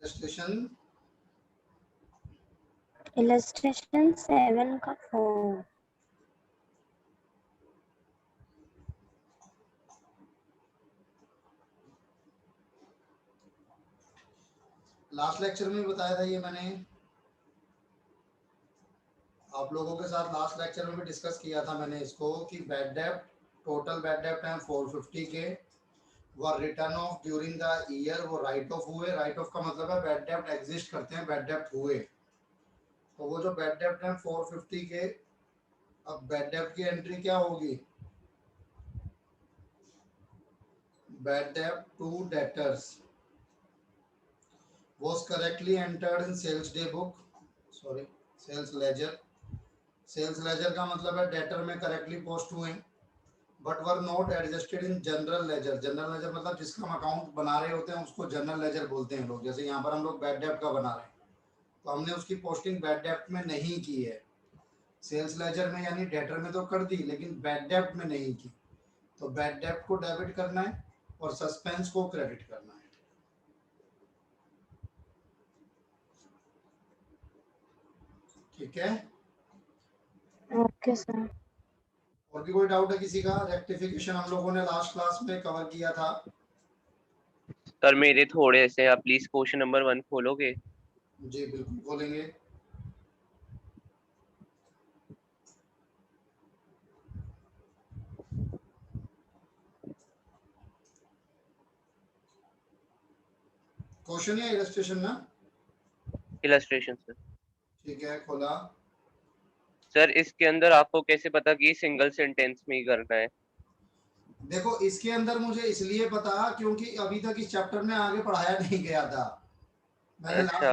Illustration 7 का 4। Last lecture में बताया था ये मैंने आप लोगों के साथ, लास्ट लेक्चर में भी डिस्कस किया था मैंने इसको कि बैड डेब्ट, टोटल बैड डेब्ट है 450 के, वो return of during the year, वो राइट ऑफ हुए। राइट ऑफ का मतलब है बैड डेब्ट एग्जिस्ट करते हैं, बैड डेब्ट हुए। तो वो जो बैड डेब्ट है 450 के, अब बैड डेब्ट की एंट्री क्या होगी, बैड डेब्ट to debtors was correctly entered in sales day book, sorry sales ledger। Sales ledger का मतलब है डेटर में करेक्टली पोस्ट हुए, but were not adjusted in general ledger. General ledger मतलब जिसका हम अकाउंट बना रहे होते हैं उसको जनरल लेजर बोलते हैं लोग। जैसे यहाँ पर हम लोग बैड डेब्ट का बना रहे हैं तो हमने उसकी पोस्टिंग बैड डेब्ट में नहीं की है, सेल्स लेजर में यानी डेटर में तो कर दी लेकिन बैड डेब्ट में नहीं की। तो बैड डेब्ट को डेबिट करना है और सस्पेंस को क्रेडिट करना है। ठीक है, ओके सर। और भी कोई डाउट है किसी का? रेक्टिफिकेशन हम लोगों ने लास्ट क्लास में कवर किया था। सर मेरे थोड़े से, आप प्लीज क्वेश्चन नंबर 1 खोलोगे? जी बिल्कुल खोलेंगे। क्वेश्चन या इलस्ट्रेशन ना? Illustration sir. ठीक है, खोला। सर इसके अंदर आपको कैसे पता कि सिंगल सेंटेंस में ही करना है? देखो इसके अंदर मुझे इसलिए पता क्योंकि अभी तक इस चैप्टर में आगे पढ़ाया नहीं गया था। मैंने अच्छा।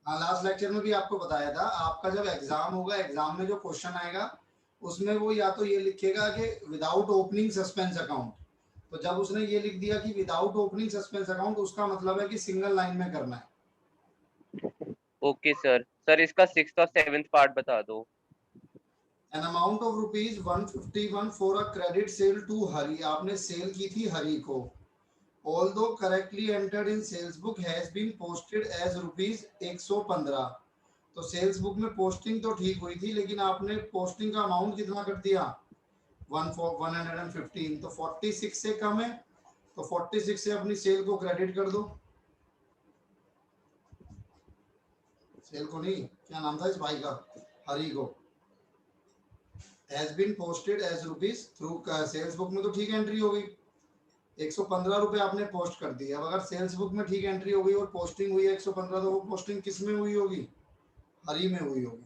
लास्ट लेक्चर में भी आपको बताया था, आपका जब एग्जाम होगा, एग्जाम में जो क्वेश्चन आएगा उसमें वो या तो ये लिखेगा कि विदाउट ओपनिंग सस्पेंस अकाउंट। तो जब उसने ये लिख दिया कि विदाउट ओपनिंग सस्पेंस अकाउंट, उसका मतलब है कि सिंगल लाइन में करना है। Okay sir. सर इसका 6th और 7th पार्ट बता दो। An amount of rupees 151 for a credit sale to हरी, आपने सेल की थी हरी को। Although correctly entered in sales book has been posted as rupees 115। तो सेल्स बुक में पोस्टिंग तो ठीक हुई थी लेकिन आपने पोस्टिंग का अमाउंट कितना कर दिया, 115। तो 46 से कम है तो 46 से अपनी सेल को क्रेडिट कर दो। सेल को नहीं, क्या नाम था इस भाई का, हरी को। has been posted as rupees through sales book में तो ठीक एंट्री हो गई, 115 रुपए आपने पोस्ट कर दी। अब अगर सेल्स बुक में ठीक एंट्री हो गई और पोस्टिंग हुई है 115, तो वो पोस्टिंग किस में हुई होगी, हरी में हुई होगी।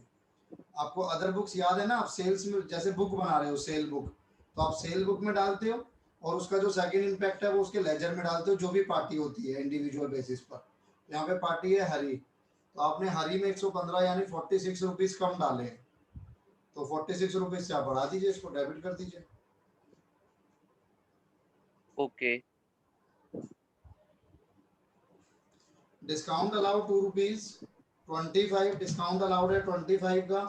आपको अदर बुक्स याद है ना, आप सेल्स में जैसे बुक बना रहे हो सेल बुक, तो आप सेल बुक में डालते हो और उसका जो सेकंड इम्पैक्ट है वो उसके लेजर में डालते हो, जो भी पार्टी होती है इंडिविजुअल बेसिस पर। यहाँ पे पार्टी है हरी, तो आपने हरी में 115 यानी 46 रुपीज कम डाले, तो 46 रुपीज से आप बढ़ा दीजिए, इसको डेबिट कर दीजिए। Okay. Discount allowed 2 rupees 25, discount allowed है 25 का।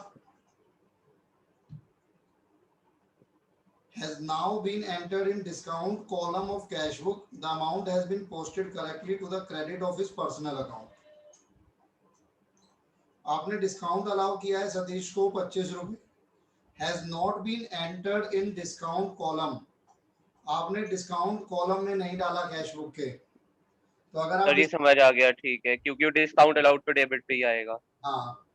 has now been entered in discount column of cash book, the amount has been posted correctly to the credit of his personal account। आपने डिस्काउंट अलाउ किया है सतीश को 25 रुपए, has not been entered in discount column, आपने discount column में नहीं डाला cash book के। तो अगर आप सर ये समझ आ गया, ठीक है, क्योंकि डिस्काउंट अलाउड पे डेबिट पे ही आएगा। हाँ,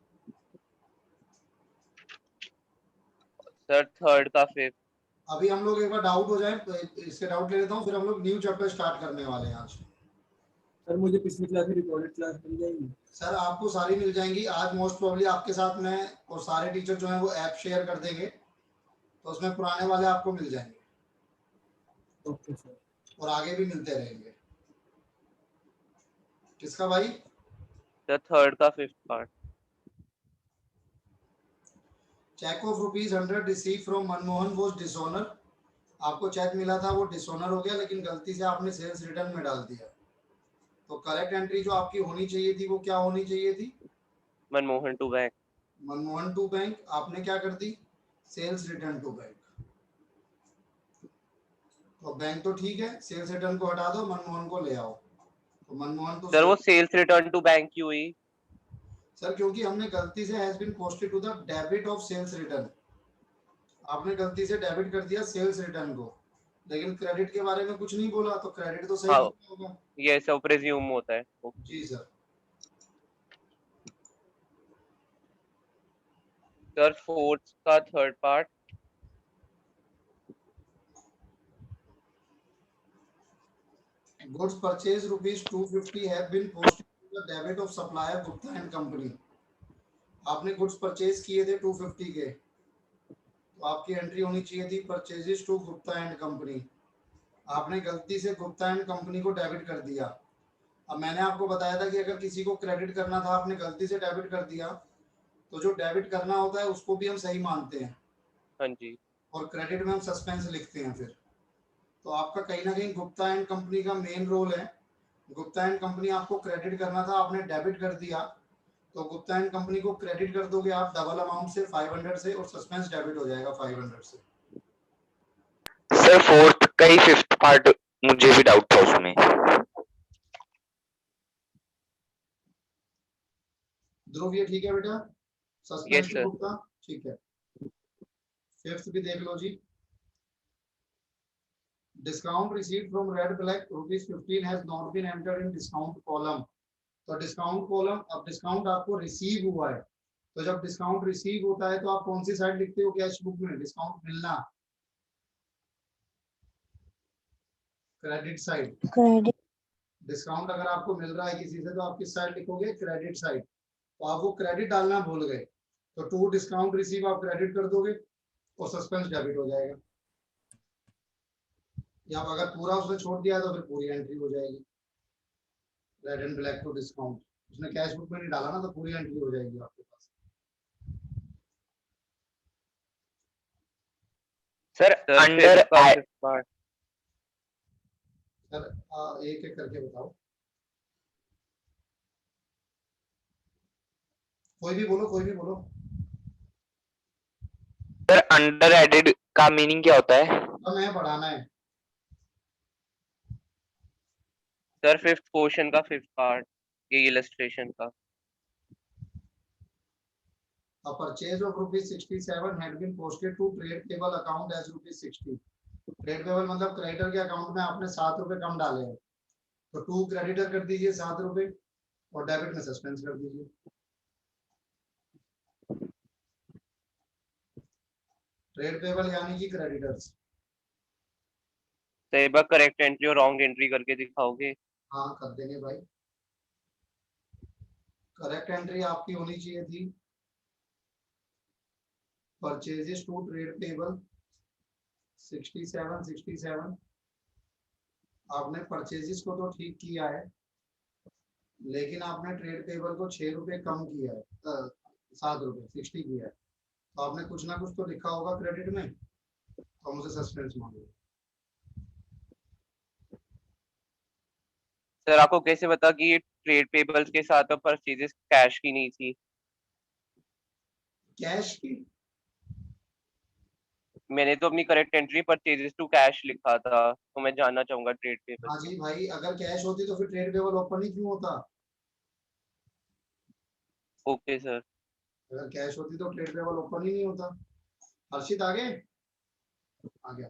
सर 3rd का 5th। अभी हम लोग एक बार डाउट हो जाए तो इसके डाउट ले लेता हूँ, फिर हम लोग न्यू चैप्टर स्टार्ट करने वाले हैं आज। सर मुझे पिछली क्लास में रिकॉर्डेड क्लास मिल जाएगी? सर आपको सारी मिल जाएंगी आज, मोस्ट प्रोबेबली आपके साथ में और सारे टीचर जो हैं वो ऐप शेयर कर देंगे, तो उसमें पुराने वाले आपको मिल जाएंगे। Okay sir. और आगे भी मिलते रहेंगे। किसका भाई? सर 3rd का 5th part. Check of ₹100 receive from Manmohan was dishonour, आपको चेक मिला था वो डिसऑनर हो गया लेकिन गलती से आपने सेल्स रिटर्न में डाल दिया। तो करेक्ट एंट्री जो आपकी होनी चाहिए थी वो क्या होनी चाहिए थी, Manmohan to bank. Manmohan to bank, आपने क्या कर दी, सेल्स रिटर्न टू बैंक। तो बैंक तो ठीक है, सेल्स रिटर्न को हटा दो, मनमोहन को ले आओ। तो मनमोहन तो सर वो सेल्स रिटर्न टू बैंक की हुई। सर क्योंकि हमने गलती से has been posted to the debit of sales return, आपने गलती से डेबिट कर दिया सेल्स रिटर्न को, लेकिन क्रेडिट के बारे में कुछ नहीं बोला, तो क्रेडिट तो सही हाँ लिखा होगा। ये सब प्रेज्यूम होता है। जी सर। सर फोर्थ का third part. Goods purchase rupees 250 have been posted to the debit of supplier Gupta and company. आपने गुड्स परचेज किए थे 250 के, तो आपकी एंट्री होनी चाहिए थी purchases to Gupta and company. आपने गलती से गुप्ता एंड कंपनी को डेबिट कर दिया। अब मैंने आपको बताया था कि अगर किसी को क्रेडिट करना था, आपने गलती से डेबिट कर दिया, तो जो डेबिट करना होता है उसको भी हम सही मानते हैं, हाँ जी। और क्रेडिट में हम सस्पेंस लिखते हैं फिर। तो आपका कहीं ना कहीं गुप्ता एंड कंपनी का मेन रोल है। गुप्ता एंड कंपनी आपको क्रेडिट करना था, आपने डेबिट कर दिया, तो गुप्ता एंड कंपनी को क्रेडिट कर दोगे आप डबल अमाउंट से 500 से, और सस्पेंस डेबिट हो जाएगा 500 से। सर फोर्थ का ही फिफ्थ पार्ट मुझे भी डाउट था उसमें। ध्रुव ये ठीक है बेटा? Yes suspense sir. गुप्ता ठीक है। फिफ्थ भी देख लो जी। Discount received from red black ₹15 has not been entered in discount column. तो डिस्काउंट कॉलम, अब डिस्काउंट आपको रिसीव हुआ है, तो जब डिस्काउंट रिसीव होता है तो आप कौन सी साइड लिखते हो कैश बुक में? डिस्काउंट मिलना, क्रेडिट साइड। क्रेडिट डिस्काउंट अगर आपको मिल रहा है किसी से, तो आप किस साइड लिखोगे? Credit side. तो आप वो क्रेडिट डालना भूल गए, तो टू डिस्काउंट रिसीव आप क्रेडिट कर दोगे और सस्पेंस डेबिट हो जाएगा। या अगर पूरा उसने छोड़ दिया तो फिर पूरी एंट्री हो जाएगी। Red and black to discount उसने कैश बुक में नहीं डाला ना, तो पूरी एंट्री हो जाएगी आपके पास। सर सर अंडर फिफ्थ का फिफ्थ पार्ट। सर एक एक करके बताओ, कोई भी बोलो, कोई भी बोलो। सर अंडर एडेड का मीनिंग क्या होता है? हमें है पढ़ाना है। सर फिफ्थ क्वेश्चन का फिफ्थ पार्ट, ये इलस्ट्रेशन का। A purchase of ₹67 had been posted to trade payable account as ₹60। Trade payable मतलब क्रेडिटर के अकाउंट में आपने ₹7 कम डाले हैं, तो टू क्रेडिटर कर दीजिए ₹7 और डेबिट में सस्पेंस कर दीजिए। ट्रेड पेबल यानी कि क्रेडिटर्स। तो एक बार करेक्ट एंट्री और रॉन्ग एंट्री करके दिखाओगे? हाँ कर देंगे भाई। करेक्ट एंट्री आपकी होनी चाहिए थी परचेजेस टू ट्रेड पेबल 67। आपने परचेजेस को तो ठीक किया है, लेकिन आपने ट्रेड पेबल को ₹6 कम किया है, ₹7 60 किया है, तो आपने कुछ ना कुछ तो लिखा होगा क्रेडिट में, तो मुझे सस्पेंस मांगो। सर आपको कैसे पता कि ये ट्रेड पेबल्स के साथ परचेजेस कैश की नहीं थी? कैश की? मैंने तो अपनी correct entry purchases to cash लिखा था, तो मैं जानना चाहूंगा ट्रेड पेबल। हाँ जी भाई, अगर कैश होती तो फिर ट्रेड पेबल ओपन ही क्यों होता? Okay sir. अगर कैश होती तो ट्रेड पेबल ओपन ही नहीं होता। हर्षित आगे आ गया।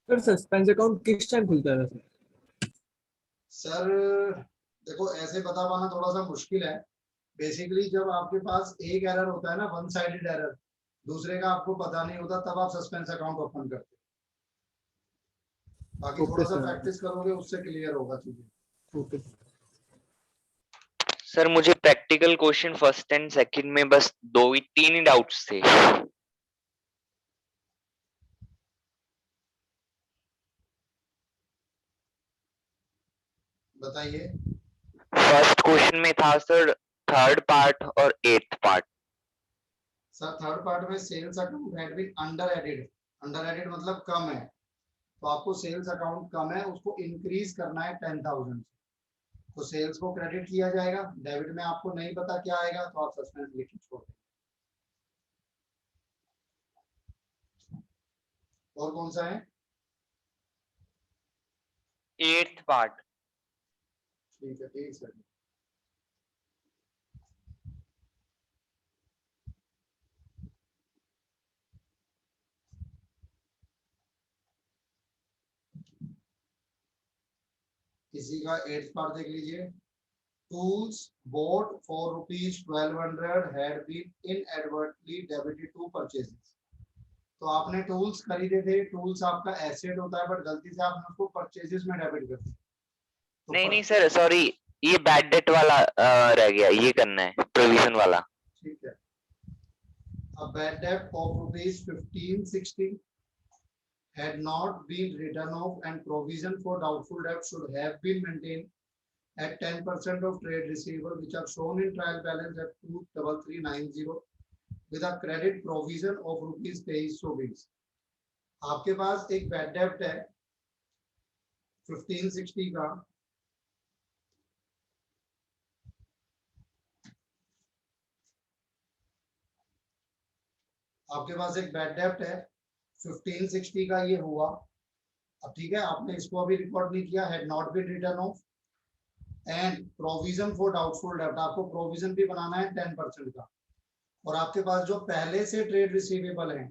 सर सस्पेंस अकाउंट किस टाइम खुलता है वैसे? सर देखो, ऐसे बता पाना थोड़ा सा मुश्किल है। बेसिकली जब आपके पास एक एरर होता है ना, वन साइडेड एरर, दूसरे का आपको पता नहीं होता, तब आप सस्पेंस अकाउंट ओपन करते हैं। बाकी थोड़ा ओके सा सर। प्रैक्टिस करोगे उससे क्लियर होगा चीजें। ओके सर मुझे practical question first and second में बस तीन ही डाउट्स थे। बताइए। फर्स्ट क्वेश्चन में था सर थर्ड पार्ट और eighth part. Sir third part में sales account had been under added. Under added मतलब कम है, तो आपको सेल्स अकाउंट कम है, उसको इंक्रीज करना है 10,000 से। तो सेल्स को क्रेडिट किया जाएगा, डेबिट में आपको नहीं पता क्या आएगा, तो आप सस्पेंस लिख के छोड़ दें। और कौन सा है? Eighth part. ठीक है, ठीक सर। इसी का 8th पार्ट देख लीजिए। Tools bought for ₹1200 had been inadvertently debited to purchases। तो आपने टूल्स खरीदे थे, टूल्स आपका एसेट होता है, बट गलती से आपने उसको परचेजेस में डेबिट कर दिया। तो नहीं नहीं सर, सॉरी, ये बैड डेट वाला रह गया, ये करना है प्रोविजन वाला। ठीक है। A bad debt of ₹1560 had not been written off and provision for doubtful debt should have been maintained at 10% of trade receivable which are shown in trial balance at 23390 with a credit provision of ₹2320। आपके पास एक bad डेब्ट है 1560 का, आपके पास एक bad डेब्ट है 1560 का, ये हुआ। अब ठीक है, आपने इसको अभी रिकॉर्ड नहीं किया, had not been return of and provision for doubtful डेब्ट, आपको प्रोविजन भी बनाना है 10% का। और आपके पास जो पहले से ट्रेड रिसीवेबल है,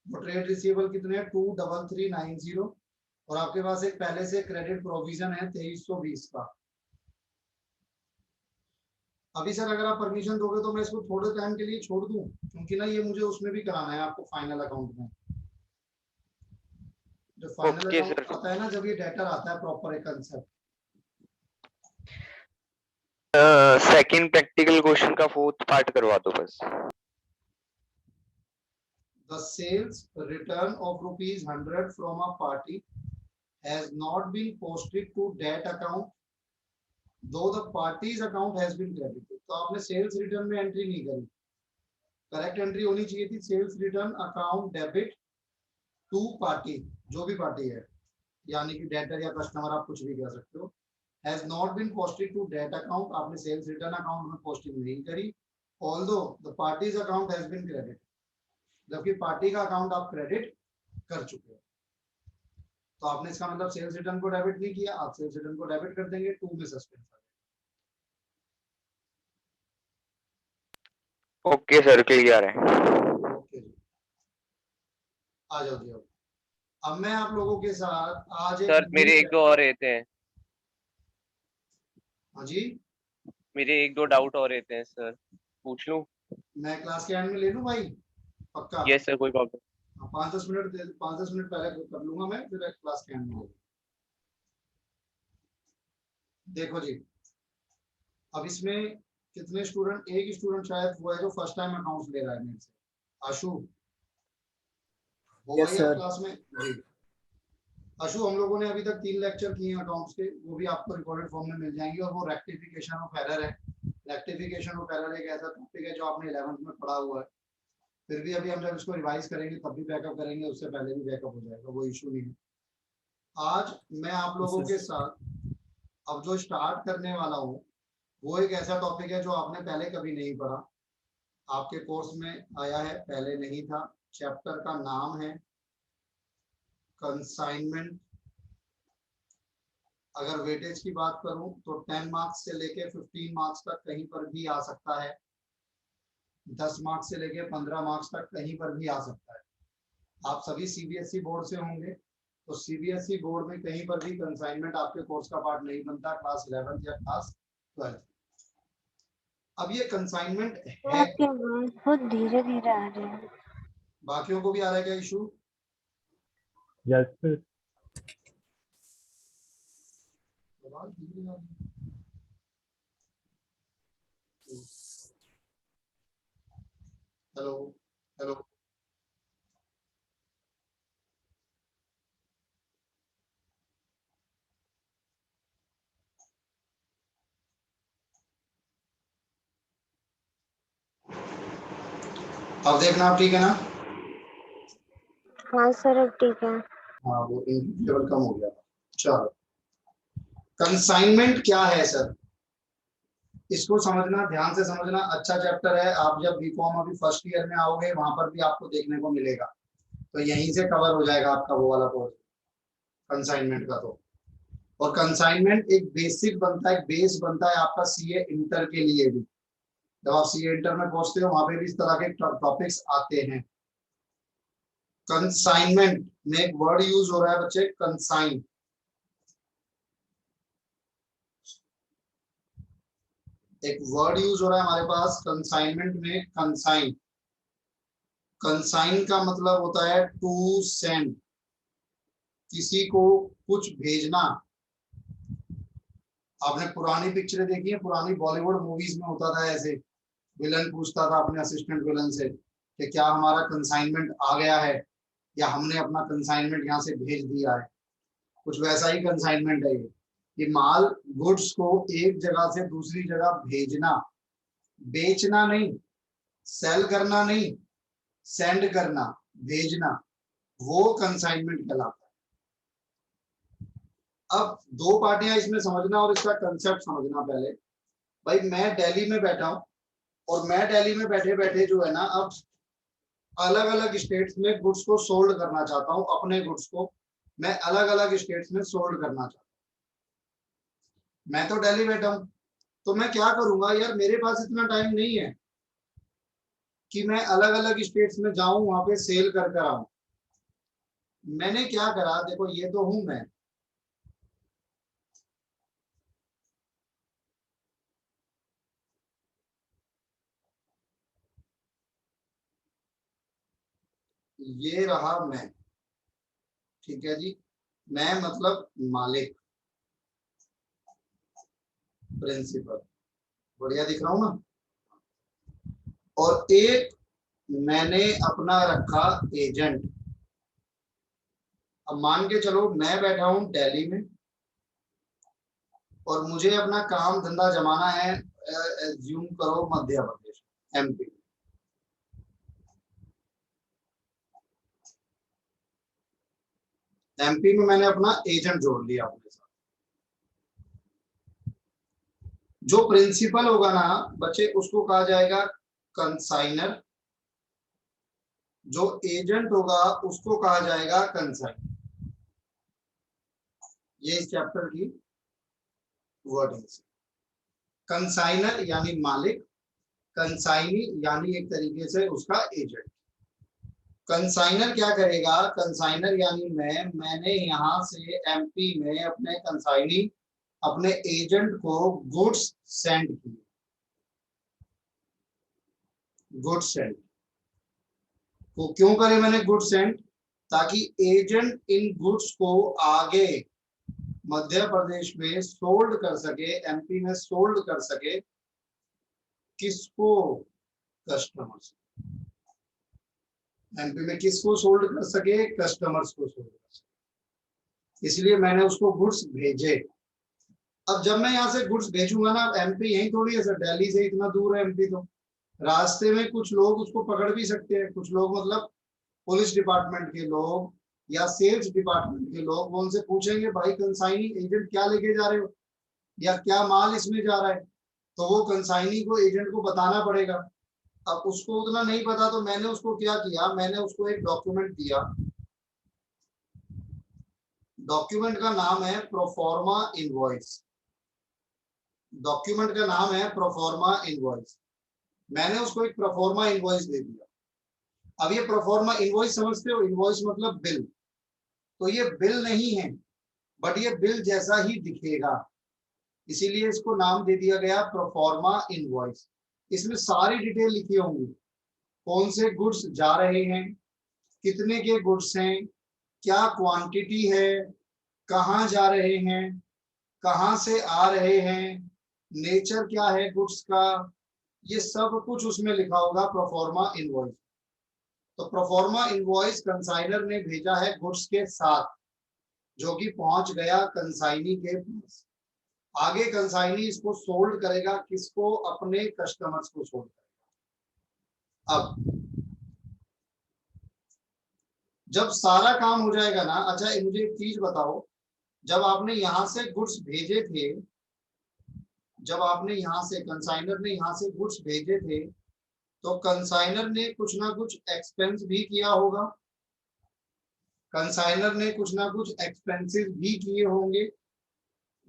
वो ट्रेड रिसीवेबल कितने हैं 23390, और आपके पास एक पहले से क्रेडिट प्रोविजन है 2320 का। अभी सर अगर आप परमिशन दोगे तो मैं इसको थोड़े टाइम के लिए छोड़ दूं, क्योंकि ना ये मुझे उसमें भी कराना है आपको फाइनल अकाउंट में। जो फाइनल Okay, अकाउंट sir. आता है ना, जब ये डेटर आता है प्रॉपर एक कंसेप्ट। सेकंड प्रैक्टिकल क्वेश्चन का 4th पार्ट करवा दो बस। The sales return of ₹100 from a party has not been posted to that account though the party's account has been credited। तो आपने सेल्स रिटर्न में एंट्री नहीं करी, करेक्ट एंट्री होनी चाहिए थी sales return account debit to party, जो भी पार्टी है, यानी कि डेटर या कस्टमर, आप कुछ भी कह सकते हो। Has not been posted to date account, आपने सेल्स रिटर्न अकाउंट में पोस्टिंग नहीं करी, although the party's account has been credit, जबकि पार्टी का अकाउंट आप क्रेडिट कर चुके हो। तो आपने इसका मतलब सेल्स रिटर्न को डेबिट नहीं किया, आप सेल्स रिटर्न को डेबिट कर देंगे, 2 में सस्पेंस आ ओके सर, क्लियर है। जाएगा। ओके जी, आ जाओ जी। अब मैं आप लोगों के साथ आज सर मेरे एक दो और रहते हैं, हाँ जी, मेरे एक दो डाउट और रहते हैं सर, पूछ लूं? मैं क्लास के एंड में ले लूं भाई, पक्का? यस सर, कोई प्रॉब्लम। 5-10 मिनट पहले कर लूंगा मैं, फिर क्लास के एंड में। देखो जी, अब इसमें कितने स्टूडेंट, एक स्टूडेंट शायद वो है जो फर्स्ट टाइम अकाउंट्स ले रहा है मेरे से, आशु हो Yes, गई sir. क्लास में जी। आशु, हम लोगों ने अभी तक 3 लेक्चर किए हैं अकाउंट्स के, वो भी आपको रिकॉर्डेड फॉर्म में मिल जाएंगे, और वो रेक्टिफिकेशन ऑफ एरर है। रेक्टिफिकेशन ऑफ एरर एक ऐसा टॉपिक है जो आपने 11th में पढ़ा हुआ है, फिर भी अभी हम जब इसको रिवाइज करेंगे तब भी बैकअप करेंगे, उससे पहले भी बैकअप हो जाएगा, वो इशू नहीं है। आज मैं आप लोगों के साथ अब जो स्टार्ट करने वाला हूँ वो एक ऐसा टॉपिक है जो आपने पहले कभी नहीं पढ़ा, आपके कोर्स में आया है, पहले नहीं था। चैप्टर का नाम है कंसाइनमेंट। अगर वेटेज की बात करूं तो 10 मार्क्स से लेके 15 मार्क्स तक कहीं पर भी आ सकता है, 10 मार्क्स से लेके 15 मार्क्स तक कहीं पर भी आ सकता है। आप सभी सीबीएसई बोर्ड से होंगे, तो सीबीएसई बोर्ड में कहीं पर भी कंसाइनमेंट आपके कोर्स का पार्ट नहीं बनता, क्लास 11th या क्लास 12th। अब ये कंसाइनमेंट है, आपके आवाज बहुत धीरे धीरे आ रहे हैं। बाकियों को भी आ रहा है क्या issue? Yes, sir. Hello hello, अब देखना, आप ठीक है ना? हाँ सर, अब ठीक है। हाँ, वो लेवल कम हो गया। चलो, कंसाइनमेंट क्या है सर, इसको समझना, ध्यान से समझना, अच्छा चैप्टर है। आप जब बीकॉम अभी फर्स्ट ईयर में आओगे वहां पर भी आपको देखने को मिलेगा, तो यहीं से कवर हो जाएगा आपका वो वाला कोर्स कंसाइनमेंट का। तो और कंसाइनमेंट एक बेसिक बनता है, एक बेस बनता है आपका सीए इंटर के लिए भी। जब आप सीए इंटर में पहुंचते हो वहां पे भी इस तरह के टॉपिक्स आते हैं। कंसाइनमेंट में एक वर्ड यूज हो रहा है बच्चे, कंसाइन। एक वर्ड यूज हो रहा है हमारे पास कंसाइनमेंट में, कंसाइन। कंसाइन का मतलब होता है टू सेंड, किसी को कुछ भेजना। आपने पुरानी पिक्चरें देखी है, पुरानी बॉलीवुड मूवीज में होता था ऐसे, विलन पूछता था अपने असिस्टेंट विलन से कि क्या हमारा कंसाइनमेंट आ गया है या हमने अपना कंसाइनमेंट यहाँ से भेज दिया है। कुछ वैसा ही कंसाइनमेंट है ये, कि माल गुड्स को एक जगह से दूसरी जगह भेजना, बेचना नहीं, सेल करना नहीं, सेंड करना, भेजना, वो कंसाइनमेंट कहलाता है। अब दो पार्टियां इसमें समझना और इसका कंसेप्ट समझना पहले। भाई मैं दिल्ली में बैठा हूं और मैं दिल्ली में बैठे बैठे जो है ना, अब अलग अलग स्टेट्स में गुड्स को सोल्ड करना चाहता हूं, अपने गुड्स को मैं अलग अलग स्टेट्स में सोल्ड करना चाहता हूं। मैं तो दिल्ली बैठा हूं, तो मैं क्या करूंगा यार, मेरे पास इतना टाइम नहीं है कि मैं अलग अलग स्टेट्स में जाऊं, वहां पे सेल कर कर आऊं। मैंने क्या करा, देखो ये तो हूं मैं, ये रहा मैं, ठीक है जी। मैं मतलब मालिक, प्रिंसिपल, बढ़िया दिख रहा हूं ना। और एक मैंने अपना रखा एजेंट। अब मान के चलो मैं बैठा हूं दिल्ली में और मुझे अपना काम धंधा जमाना है, एज्यूम करो मध्य प्रदेश, एमपी। एमपी में मैंने अपना एजेंट जोड़ लिया अपने साथ। जो प्रिंसिपल होगा ना बच्चे, उसको कहा जाएगा कंसाइनर। जो एजेंट होगा उसको कहा जाएगा कंसाइन। ये इस चैप्टर की वर्डिंग है। कंसाइनर यानी मालिक, कंसाइनी यानी एक तरीके से उसका एजेंट। कंसाइनर क्या करेगा, कंसाइनर यानी मैंने यहां से एमपी में अपने कंसाइनी, अपने एजेंट को गुड्स सेंड किए। गुड्स सेंड को क्यों करे मैंने गुड्स सेंड, ताकि एजेंट इन गुड्स को आगे मध्य प्रदेश में सोल्ड कर सके, एमपी में सोल्ड कर सके। किसको, कस्टमर्स। एमपी में किसको सोल्ड कर सके, कस्टमर्स को सोल्ड कर सके। इसलिए मैंने उसको गुड्स भेजे। अब जब मैं यहाँ से गुड्स भेजूंगा ना, एमपी यही थोड़ी है सर, दिल्ली से इतना दूर है एमपी, तो रास्ते में कुछ लोग उसको पकड़ भी सकते हैं। कुछ लोग मतलब पुलिस डिपार्टमेंट के लोग या सेल्स डिपार्टमेंट के लोग, वो उनसे पूछेंगे भाई कंसाइनी एजेंट क्या लेके जा रहे हो या क्या माल इसमें जा रहा है, तो वो कंसाइनी को एजेंट को बताना पड़ेगा। अब उसको उतना नहीं पता, तो मैंने उसको क्या किया, मैंने उसको एक डॉक्यूमेंट दिया। डॉक्यूमेंट का नाम है प्रोफॉर्मा इनवॉइस। डॉक्यूमेंट का नाम है प्रोफॉर्मा इनवॉइस। मैंने उसको एक प्रोफॉर्मा इनवॉइस दे दिया। अब ये प्रोफॉर्मा इनवॉइस समझते हो, इनवॉइस मतलब बिल, तो ये बिल नहीं है, बट ये बिल जैसा ही दिखेगा, इसीलिए इसको नाम दे दिया गया प्रोफॉर्मा इनवॉइस। इसमें सारी डिटेल लिखी होंगी, कौन से गुड्स जा रहे हैं, कितने के गुड्स हैं, क्या क्वांटिटी है, कहाँ जा रहे हैं, कहाँ से आ रहे हैं, नेचर क्या है गुड्स का, ये सब कुछ उसमें लिखा होगा प्रोफॉर्मा इनवॉइस। तो प्रोफॉर्मा इनवॉइस कंसाइनर ने भेजा है गुड्स के साथ, जो कि पहुंच गया कंसाइनी के पास। आगे कंसाइनी इसको सोल्ड करेगा, किसको, अपने कस्टमर्स को सोल्ड करेगा। अब जब सारा काम हो जाएगा ना, अच्छा मुझे एक चीज बताओ, जब आपने यहां से गुड्स भेजे थे, जब आपने यहां से, कंसाइनर ने यहां से गुड्स भेजे थे, तो कंसाइनर ने कुछ ना कुछ एक्सपेंस भी किया होगा। कंसाइनर ने कुछ ना कुछ एक्सपेंसेस भी किए होंगे।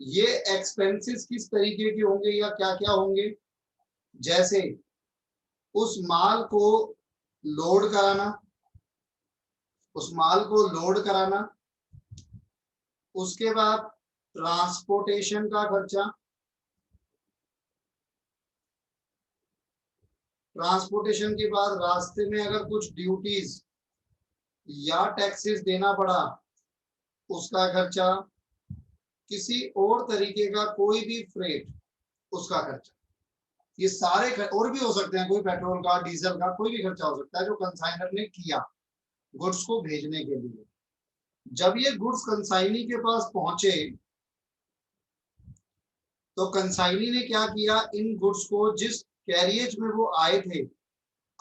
ये एक्सपेंसेस किस तरीके के होंगे या क्या क्या होंगे, जैसे उस माल को लोड कराना, उस माल को लोड कराना, उसके बाद ट्रांसपोर्टेशन का खर्चा, ट्रांसपोर्टेशन के बाद रास्ते में अगर कुछ ड्यूटीज या टैक्सेस देना पड़ा उसका खर्चा, किसी और तरीके का कोई भी फ्रेट उसका खर्चा, ये सारे और भी हो सकते हैं, कोई पेट्रोल का, डीजल का, कोई भी खर्चा हो सकता है जो कंसाइनर ने किया गुड्स को भेजने के लिए। जब ये गुड्स कंसाइनी के पास पहुंचे तो कंसाइनी ने क्या किया, इन गुड्स को जिस कैरियज में वो आए थे,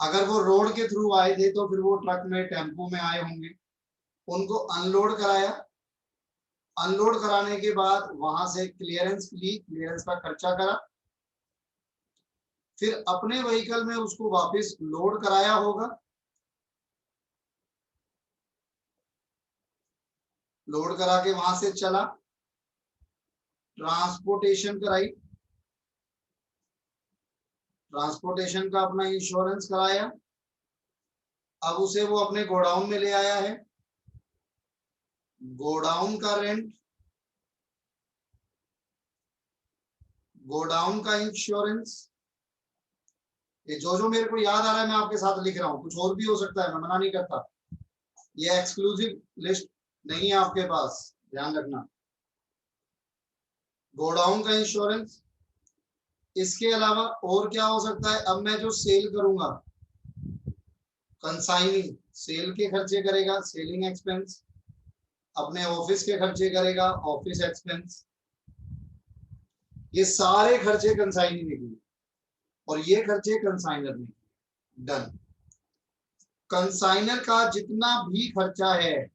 अगर वो रोड के थ्रू आए थे तो फिर वो ट्रक में, टेम्पो में आए होंगे, उनको अनलोड कराया, अनलोड कराने के बाद वहां से क्लियरेंस ली, क्लियरेंस का खर्चा करा, फिर अपने व्हीकल में उसको वापस लोड कराया होगा, लोड करा के वहां से चला, ट्रांसपोर्टेशन कराई, ट्रांसपोर्टेशन का अपना इंश्योरेंस कराया, अब उसे वो अपने गोडाउन में ले आया है, गोडाउन का रेंट, गोडाउन का इंश्योरेंस, ये जो मेरे को याद आ रहा है मैं आपके साथ लिख रहा हूं, कुछ और भी हो सकता है, मैं मना नहीं करता, ये एक्सक्लूसिव लिस्ट नहीं है आपके पास, ध्यान रखना। गोडाउन का इंश्योरेंस, इसके अलावा और क्या हो सकता है, अब मैं जो सेल करूंगा, कंसाइनी सेल के खर्चे करेगा, सेलिंग एक्सपेंस, अपने ऑफिस के खर्चे करेगा, ऑफिस एक्सपेंस, ये सारे खर्चे कंसाइनी ने किए और ये खर्चे कंसाइनर ने किए। डन। कंसाइनर का जितना भी खर्चा है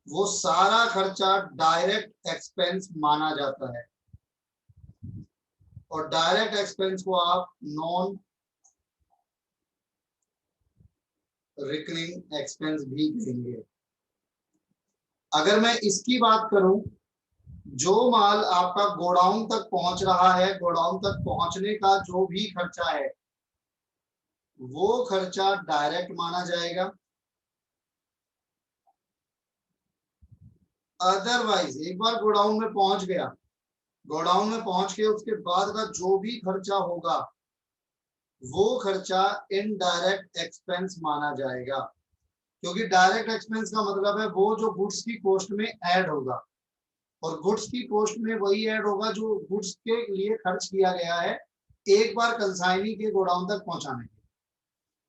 वो सारा खर्चा डायरेक्ट एक्सपेंस माना जाता है और डायरेक्ट एक्सपेंस को आप नॉन रिकरिंग एक्सपेंस भी कहेंगे। अगर मैं इसकी बात करूं, जो माल आपका गोडाउन तक पहुंच रहा है, गोडाउन तक पहुंचने का जो भी खर्चा है वो खर्चा डायरेक्ट माना जाएगा। अदरवाइज एक बार गोडाउन में पहुंच गया, गोडाउन में पहुंच के उसके बाद का जो भी खर्चा होगा वो खर्चा इनडायरेक्ट एक्सपेंस माना जाएगा, क्योंकि डायरेक्ट एक्सपेंस का मतलब है वो जो गुड्स की कॉस्ट में ऐड होगा और गुड्स की कॉस्ट में वही ऐड होगा जो गुड्स के लिए खर्च किया गया है एक बार कंसाइनी के गोडाउन तक पहुंचाने के।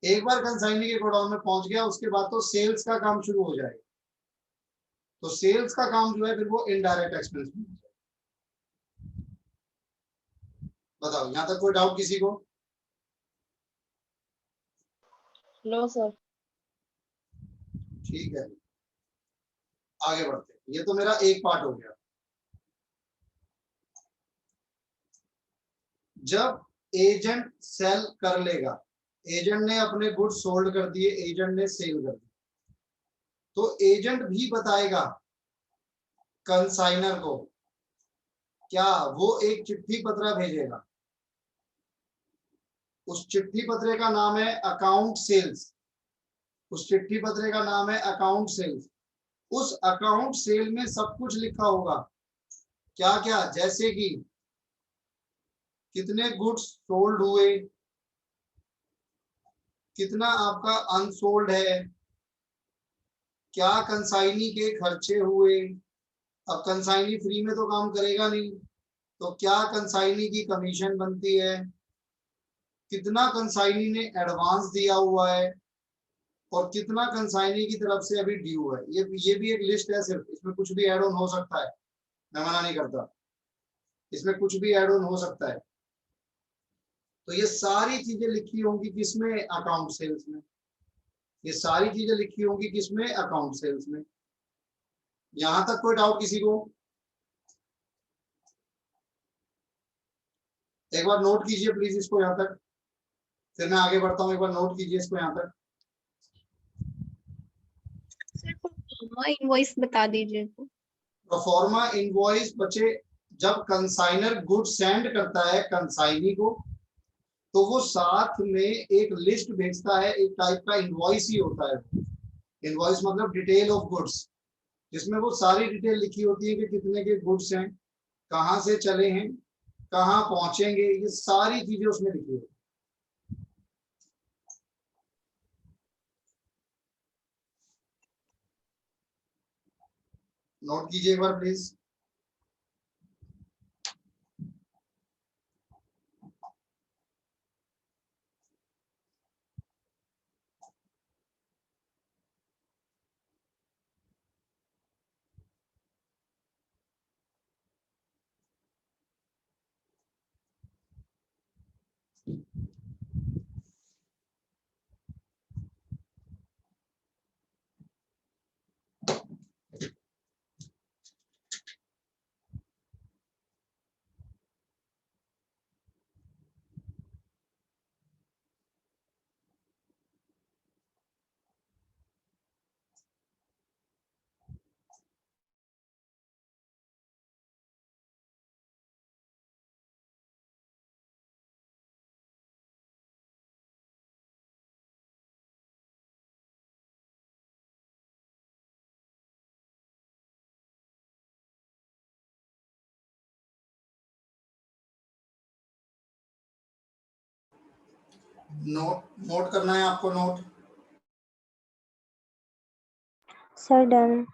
एक बार कंसाइनी के गोडाउन में पहुंच गया उसके बाद तो सेल्स का काम शुरू हो जाएगा, तो सेल्स का काम जो है फिर वो इनडायरेक्ट एक्सपेंस में हो जाएगा। बताओ, यहां तक कोई डाउट किसी को? No sir. ठीक है, आगे बढ़ते हैं। ये तो मेरा एक पार्ट हो गया। जब एजेंट सेल कर लेगा, एजेंट ने अपने गुड्स सोल्ड कर दिए, एजेंट ने सेल कर दिए, तो एजेंट भी बताएगा कंसाइनर को, क्या वो एक चिट्ठी पत्र भेजेगा, उस चिट्ठी पत्र का नाम है अकाउंट सेल्स, उस चिट्ठी पत्र का नाम है अकाउंट सेल्स। उस अकाउंट सेल में सब कुछ लिखा होगा, क्या क्या, जैसे कि कितने गुड्स सोल्ड हुए, कितना आपका अनसोल्ड है, क्या कंसाइनी के खर्चे हुए, अब कंसाइनी फ्री में तो काम करेगा नहीं, तो क्या कंसाइनी की कमीशन बनती है, कितना कंसाइनी ने एडवांस दिया हुआ है और कितना कंसाइनी की तरफ से अभी ड्यू है। ये भी एक लिस्ट है सिर्फ, इसमें कुछ भी ऐड ऑन हो सकता है, मैं मना नहीं करता, इसमें कुछ भी ऐड ऑन हो सकता है। तो ये सारी चीजें लिखी होंगी किसमें, अकाउंट सेल्स में। ये सारी चीजें लिखी होंगी किसमें, अकाउंट सेल्स में। यहां तक कोई डाउट किसी को? एक बार नोट कीजिए प्लीज इसको यहाँ तक, फिर मैं आगे बढ़ता हूँ। एक बार नोट कीजिए इसको यहाँ तक। सर इनवॉइस बता दीजिए। प्रोफॉर्मा इनवॉइस बचे जब कंसाइनर गुड सेंड करता है कंसाइनी को, तो वो साथ में एक लिस्ट भेजता है, एक टाइप का इनवॉइस ही होता है। इनवॉइस मतलब डिटेल ऑफ गुड्स, जिसमें वो सारी डिटेल लिखी होती है कि कितने के गुड्स हैं, कहाँ से चले हैं, कहाँ पहुंचेंगे, ये सारी चीजें उसमें लिखी होती है। नोट कीजिए एक बार प्लीज। नोट करना है आपको। Note sir done.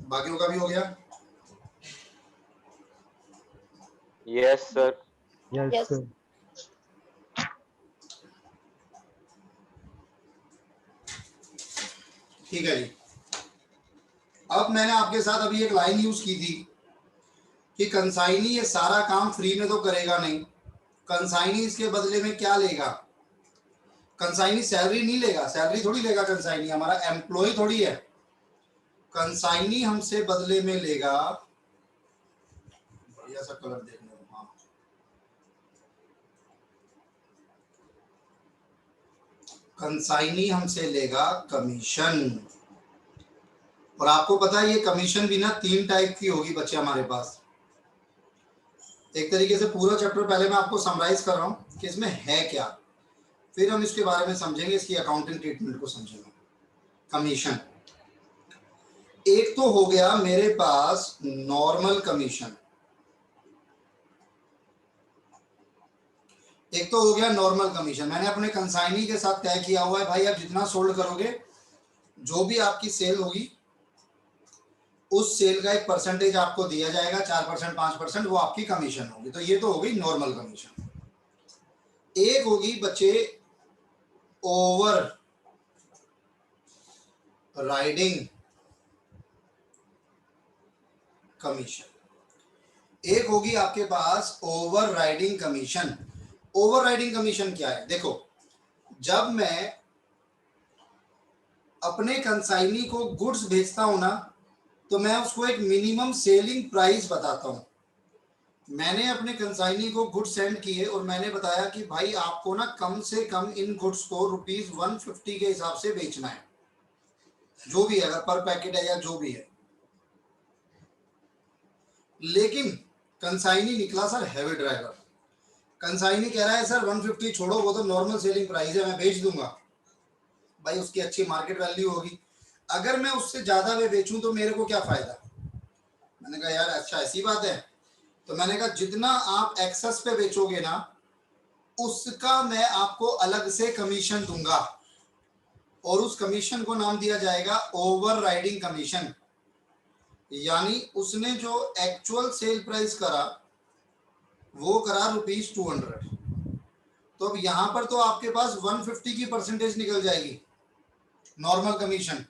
बाकियों का भी हो गया? Yes sir. Yes. सर। ठीक है जी। अब मैंने आपके साथ अभी एक लाइन यूज की थी कि कंसाइनी ये सारा काम फ्री में तो करेगा नहीं, कंसाइनी इसके बदले में क्या लेगा? कंसाइनी सैलरी नहीं लेगा, सैलरी थोड़ी लेगा कंसाइनी, हमारा एम्प्लॉय थोड़ी है। कंसाइनी हमसे बदले में लेगा, बढ़िया सा कलर देखने को, हाँ, कंसाइनी हमसे लेगा कमीशन। और आपको पता है ये कमीशन भी ना 3 टाइप की होगी बच्चे हमारे पास। एक तरीके से पूरा चैप्टर पहले मैं आपको समराइज कर रहा हूं कि इसमें है क्या, फिर हम इसके बारे में समझेंगे, इसकी अकाउंटिंग ट्रीटमेंट को समझेंगे। कमीशन एक तो हो गया मेरे पास नॉर्मल कमीशन, एक तो हो गया नॉर्मल कमीशन। मैंने अपने कंसाइनी के साथ तय किया हुआ है भाई आप जितना सोल्ड करोगे, जो भी आपकी सेल होगी उस सेल का एक परसेंटेज आपको दिया जाएगा, 4% 5%, वो आपकी कमीशन होगी। तो ये तो हो गई नॉर्मल कमीशन। एक होगी बच्चे ओवर राइडिंग कमीशन, एक होगी आपके पास overriding commission. Overriding commission क्या है? देखो, जब मैं अपने कंसाइनी को गुड्स भेजता हूं ना, तो मैं उसको एक मिनिमम सेलिंग प्राइस बताता हूं। मैंने अपने कंसाइनी को गुड्स सेंड किए और मैंने बताया कि भाई आपको ना कम से कम इन गुड्स को ₹150 के हिसाब से बेचना है, जो भी है, अगर पर पैकेट है या जो भी है। लेकिन कंसाइनी निकला सर हैवी ड्राइवर। कंसाइनी कह रहा है सर 150 छोड़ो, वो तो नॉर्मल सेलिंग प्राइस है, मैं बेच दूंगा। भाई उसकी अच्छी मार्केट वैल्यू होगी, अगर मैं उससे ज्यादा में बेचूं तो मेरे को क्या फायदा? मैंने कहा यार अच्छा ऐसी बात है, तो मैंने कहा जितना आप एक्सेस पे बेचोगे ना, उसका मैं आपको अलग से कमीशन दूंगा, और उस कमीशन को नाम दिया जाएगा ओवर राइडिंग कमीशन। यानी उसने जो एक्चुअल सेल प्राइस करा वो करा ₹200। तो अब यहां पर तो आपके पास 150 की परसेंटेज निकल जाएगी नॉर्मल कमीशन।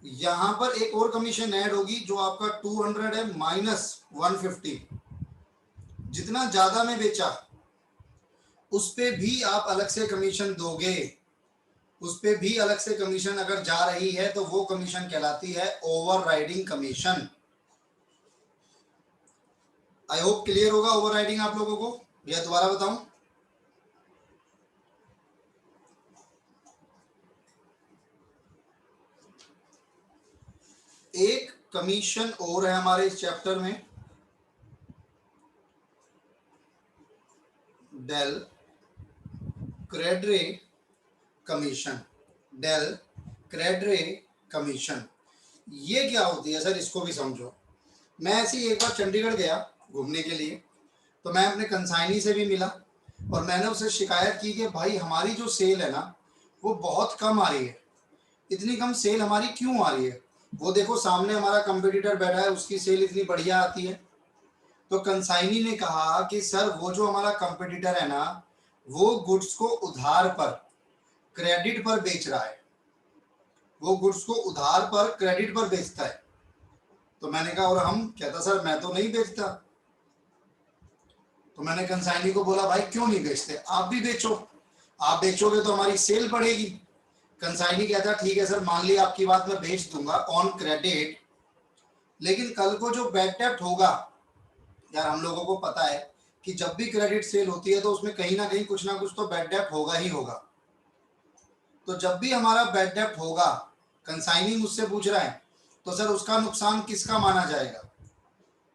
यहां पर एक और कमीशन ऐड होगी जो आपका 200 है माइनस 150। जितना ज्यादा मैं बेचा उस पे भी आप अलग से कमीशन दोगे, उस पे भी अलग से कमीशन अगर जा रही है तो वो कमीशन कहलाती है overriding commission. I hope clear होगा ओवरराइडिंग आप लोगों को, या दोबारा बताऊं? एक कमीशन और है हमारे इस चैप्टर में, del credere commission. Del credere commission ये क्या होती है सर, इसको भी समझो। मैं ऐसे ही एक बार चंडीगढ़ गया घूमने के लिए, तो मैं अपने कंसाइनी से भी मिला और मैंने उससे शिकायत की कि भाई हमारी जो सेल है ना वो बहुत कम आ रही है, इतनी कम सेल हमारी क्यों आ रही है? वो देखो सामने हमारा कंपटीटर बैठा है, उसकी सेल इतनी बढ़िया आती है। तो कंसाइनी ने कहा कि सर वो जो हमारा कंपटीटर है ना वो गुड्स को उधार पर क्रेडिट पर बेच रहा है, वो गुड्स को उधार पर क्रेडिट पर बेचता है। तो मैंने कहा और हम? कहता सर मैं तो नहीं बेचता। तो मैंने कंसाइनी को बोला भाई क्यों नहीं बेचते, आप भी बेचो, आप बेचोगे तो हमारी सेल बढ़ेगी। कंसाइनी कहता ठीक है सर, मान लिया आपकी बात, मैं बेच दूंगा ऑन क्रेडिट, लेकिन कल को जो बैड डेब्ट होगा, यार हम लोगों को पता है कि जब भी क्रेडिट सेल होती है तो उसमें कहीं ना कहीं कुछ ना कुछ तो बैड डेब्ट होगा ही होगा। तो जब भी हमारा बैड डेब्ट होगा, कंसाइनी मुझसे पूछ रहा है, तो सर उसका नुकसान किसका माना जाएगा?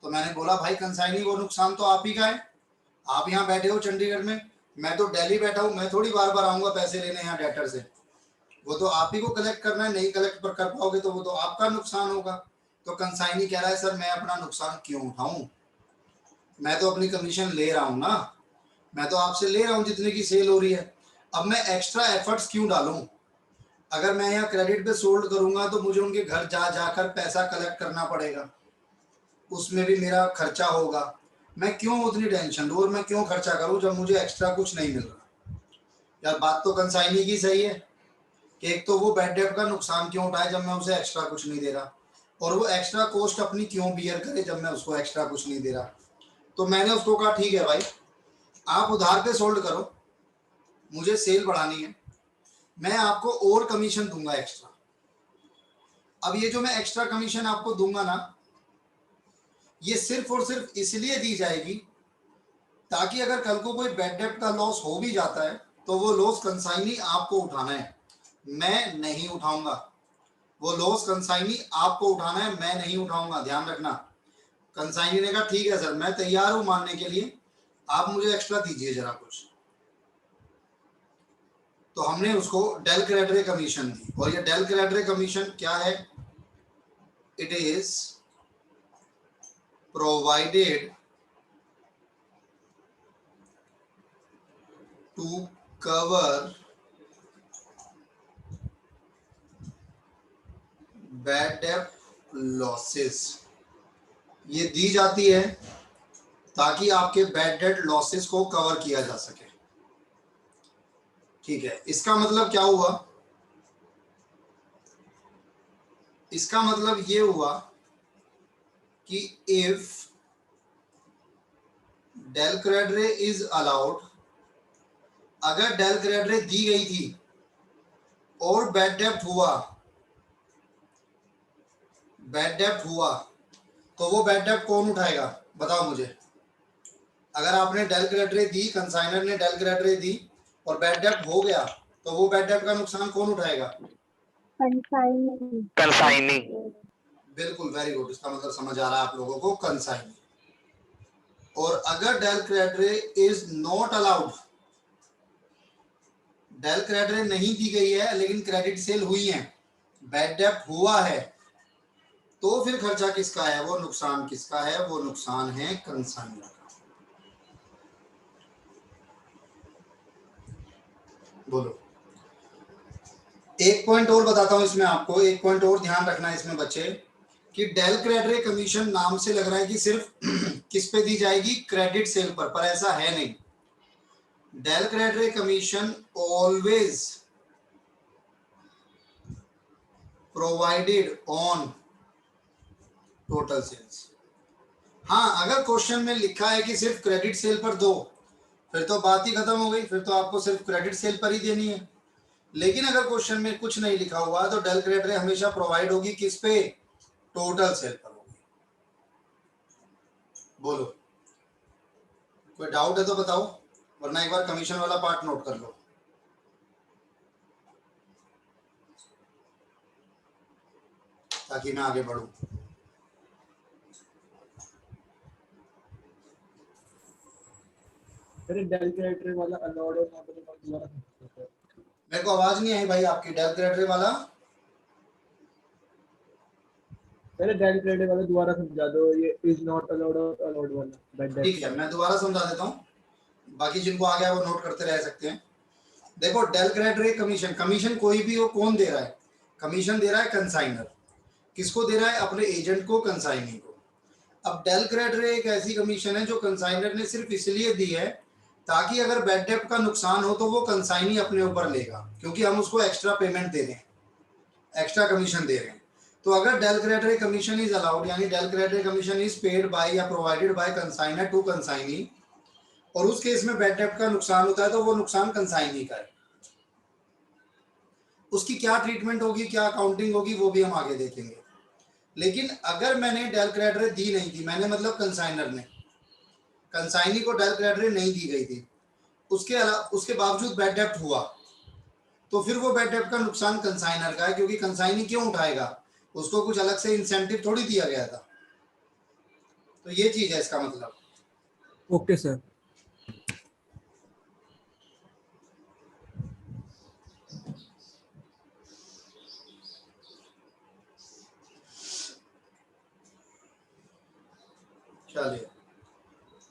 तो मैंने बोला भाई कंसाइनी वो नुकसान तो आप ही का है, आप यहाँ बैठे हो चंडीगढ़ में, मैं तो दिल्ली बैठा हूँ, मैं थोड़ी बार बार आऊंगा पैसे लेने यहाँ डेटर से, वो तो आप ही को कलेक्ट करना है, नहीं कलेक्ट पर कर पाओगे तो वो तो आपका नुकसान होगा। तो कंसाइनी कह रहा है सर मैं अपना नुकसान क्यों उठाऊं, मैं तो अपनी कमीशन ले रहा हूं ना, मैं तो आपसे ले रहा हूं जितने की सेल हो रही है, अब मैं एक्स्ट्रा एफर्ट्स क्यों डालूं? अगर मैं यहाँ क्रेडिट पे सोल्ड करूंगा तो मुझे उनके घर जा जाकर पैसा कलेक्ट करना पड़ेगा, उसमें भी मेरा खर्चा होगा, मैं क्यों उतनी टेंशन लूं और मैं क्यों खर्चा करूं जब मुझे एक्स्ट्रा कुछ नहीं मिल रहा? यार बात तो कंसाइनी की सही है कि एक तो वो बैड डेब्ट का नुकसान क्यों उठाए जब मैं उसे एक्स्ट्रा कुछ नहीं दे रहा, और वो एक्स्ट्रा कॉस्ट अपनी क्यों बियर करे जब मैं उसको एक्स्ट्रा कुछ नहीं दे रहा। तो मैंने उसको कहा ठीक है भाई आप उधार पे सोल्ड करो, मुझे सेल बढ़ानी है, मैं आपको और कमीशन दूंगा एक्स्ट्रा। अब ये जो मैं एक्स्ट्रा कमीशन आपको दूंगा ना, ये सिर्फ और सिर्फ इसलिए दी जाएगी ताकि अगर कल को कोई बैड डेब्ट का लॉस हो भी जाता है तो वो लॉस कंसाइनी आपको उठाना है, मैं नहीं उठाऊंगा। वो लॉस कंसाइनी आपको उठाना है, मैं नहीं उठाऊंगा, ध्यान रखना। कंसाइनी ने कहा ठीक है सर मैं तैयार हूं मानने के लिए, आप मुझे एक्स्ट्रा दीजिए जरा कुछ। तो हमने उसको डेल क्रेडरे कमीशन दी, और ये डेल क्रेडरे कमीशन क्या है? It is provided to cover bad डेब्ट लॉसेस, ये दी जाती है ताकि आपके बैड डेब्ट लॉसेस को कवर किया जा सके। ठीक है, इसका मतलब क्या हुआ? इसका मतलब ये हुआ कि if del credere is allowed, अगर डेल क्रेडरे दी गई थी और बैड डेब्ट हुआ तो वो बैड डेब्ट कौन उठाएगा बताओ मुझे? अगर आपने डेल क्रेडरे दी, कंसाइनर ने डेल क्रेडरे दी और बैड डेब्ट हो गया तो वो बैड डेब्ट का नुकसान कौन उठाएगा? कंसाइनी। बिल्कुल, वेरी गुड, इसका मतलब समझ आ रहा है आप लोगों को, कंसाइनी। और अगर del credere is not allowed, del credere नहीं दी गई है लेकिन क्रेडिट सेल हुई है, बैड डेब्ट हुआ है, तो फिर खर्चा किसका है? वो नुकसान किसका है? वो नुकसान है कंसाइनर का। बोलो। एक पॉइंट और बताता हूं इसमें आपको, एक पॉइंट और ध्यान रखना है इसमें बच्चे, कि डेल क्रेडरे कमीशन नाम से लग रहा है कि सिर्फ किस पे दी जाएगी? क्रेडिट सेल पर ऐसा है नहीं। Del credere commission always provided on total sales. हाँ, अगर क्वेश्चन में लिखा है कि सिर्फ क्रेडिट सेल पर दो, फिर तो बात ही खत्म हो गई, फिर तो आपको सिर्फ क्रेडिट सेल पर ही देनी है। लेकिन अगर क्वेश्चन में कुछ नहीं लिखा हुआ तो डेल क्रेडिट हमेशा प्रोवाइड होगी किस पे? टोटल सेल पर होगी। बोलो, कोई डाउट है तो बताओ, वरना एक बार कमीशन वाला पार्ट नोट कर लो। ताकि मैं आगे बढ़ूं। मेरे डेल क्रेडिटर वाला अलाउड और नॉट अलाउड दोबारा समझाओ सर। मेरे को आवाज नहीं आई भाई आपकी। डेल क्रेडिट वाला मेरे डेल क्रेडिटर वाला दोबारा समझा दो, ये इज नॉट अलाउड और अलाउड वाला। ठीक है, मैं दोबारा समझा देता हूँ, बाकी जिनको आ गया वो नोट करते रह सकते हैं। देखो, डेल क्रेडिट कमीशन, कमीशन कोई भी हो, कौन दे रहा है? कमीशन दे रहा है कंसाइनर। किसको दे रहा है? अपने एजेंट को, कंसाइनी को। अब डेल क्रेडिट एक ऐसी कमीशन है जो कंसाइनर ने सिर्फ इसलिए दी है ताकि अगर बैड डेब्ट का नुकसान हो तो वो कंसाइनी अपने ऊपर लेगा, क्योंकि हम उसको एक्स्ट्रा पेमेंट दे रहे हैं, एक्स्ट्रा कमीशन दे रहे हैं। तो अगर del credit commission is allowed, यानी del credit commission is paid by या provided by consignor to consignee, और उस केस में बैड डेब्ट का नुकसान होता है तो वो नुकसान कंसाइनी का है। उसकी क्या ट्रीटमेंट होगी, क्या अकाउंटिंग होगी, वो भी हम आगे देखेंगे। लेकिन अगर मैंने डेल क्रेडिट दी नहीं थी, मैंने मतलब कंसाइनर ने, कंसाइनी को डेल क्रेडिट नहीं दी गई थी, उसके बावजूद बैड डेब्ट हुआ, तो फिर वो बैड डेब्ट का नुकसान कंसाइनर का है, क्योंकि कंसाइनी क्यों उठाएगा? उसको कुछ अलग से इंसेंटिव थोड़ी दिया गया था। तो ये चीज है इसका मतलब। Okay sir. चलिए,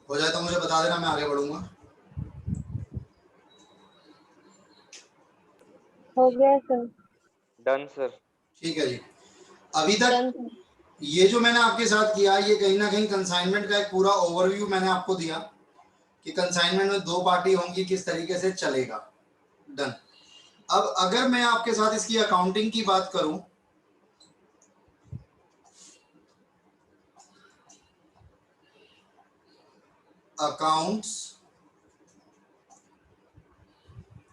हो जाए तो मुझे बता देना, मैं आगे बढ़ूंगा। हो गया सर। Done sir. ठीक है जी। अभी तक Done, sir. ये जो मैंने आपके साथ किया, ये कहीं ना कहीं कंसाइनमेंट का एक पूरा ओवरव्यू मैंने आपको दिया कि कंसाइनमेंट में दो पार्टी होंगी, किस तरीके से चलेगा। डन। अब अगर मैं आपके साथ इसकी अकाउंटिंग की बात करूं, accounts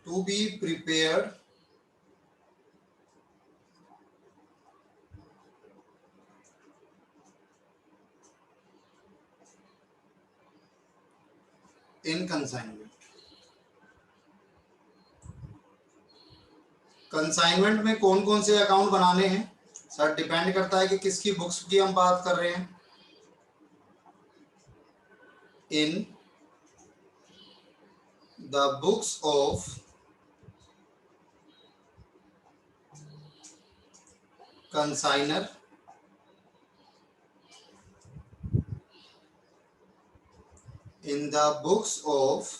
to be prepared in consignment. Consignment में कौन कौन से अकाउंट बनाने हैं सर? डिपेंड करता है कि किसकी बुक्स की हम बात कर रहे हैं। In the books of consignor in the books of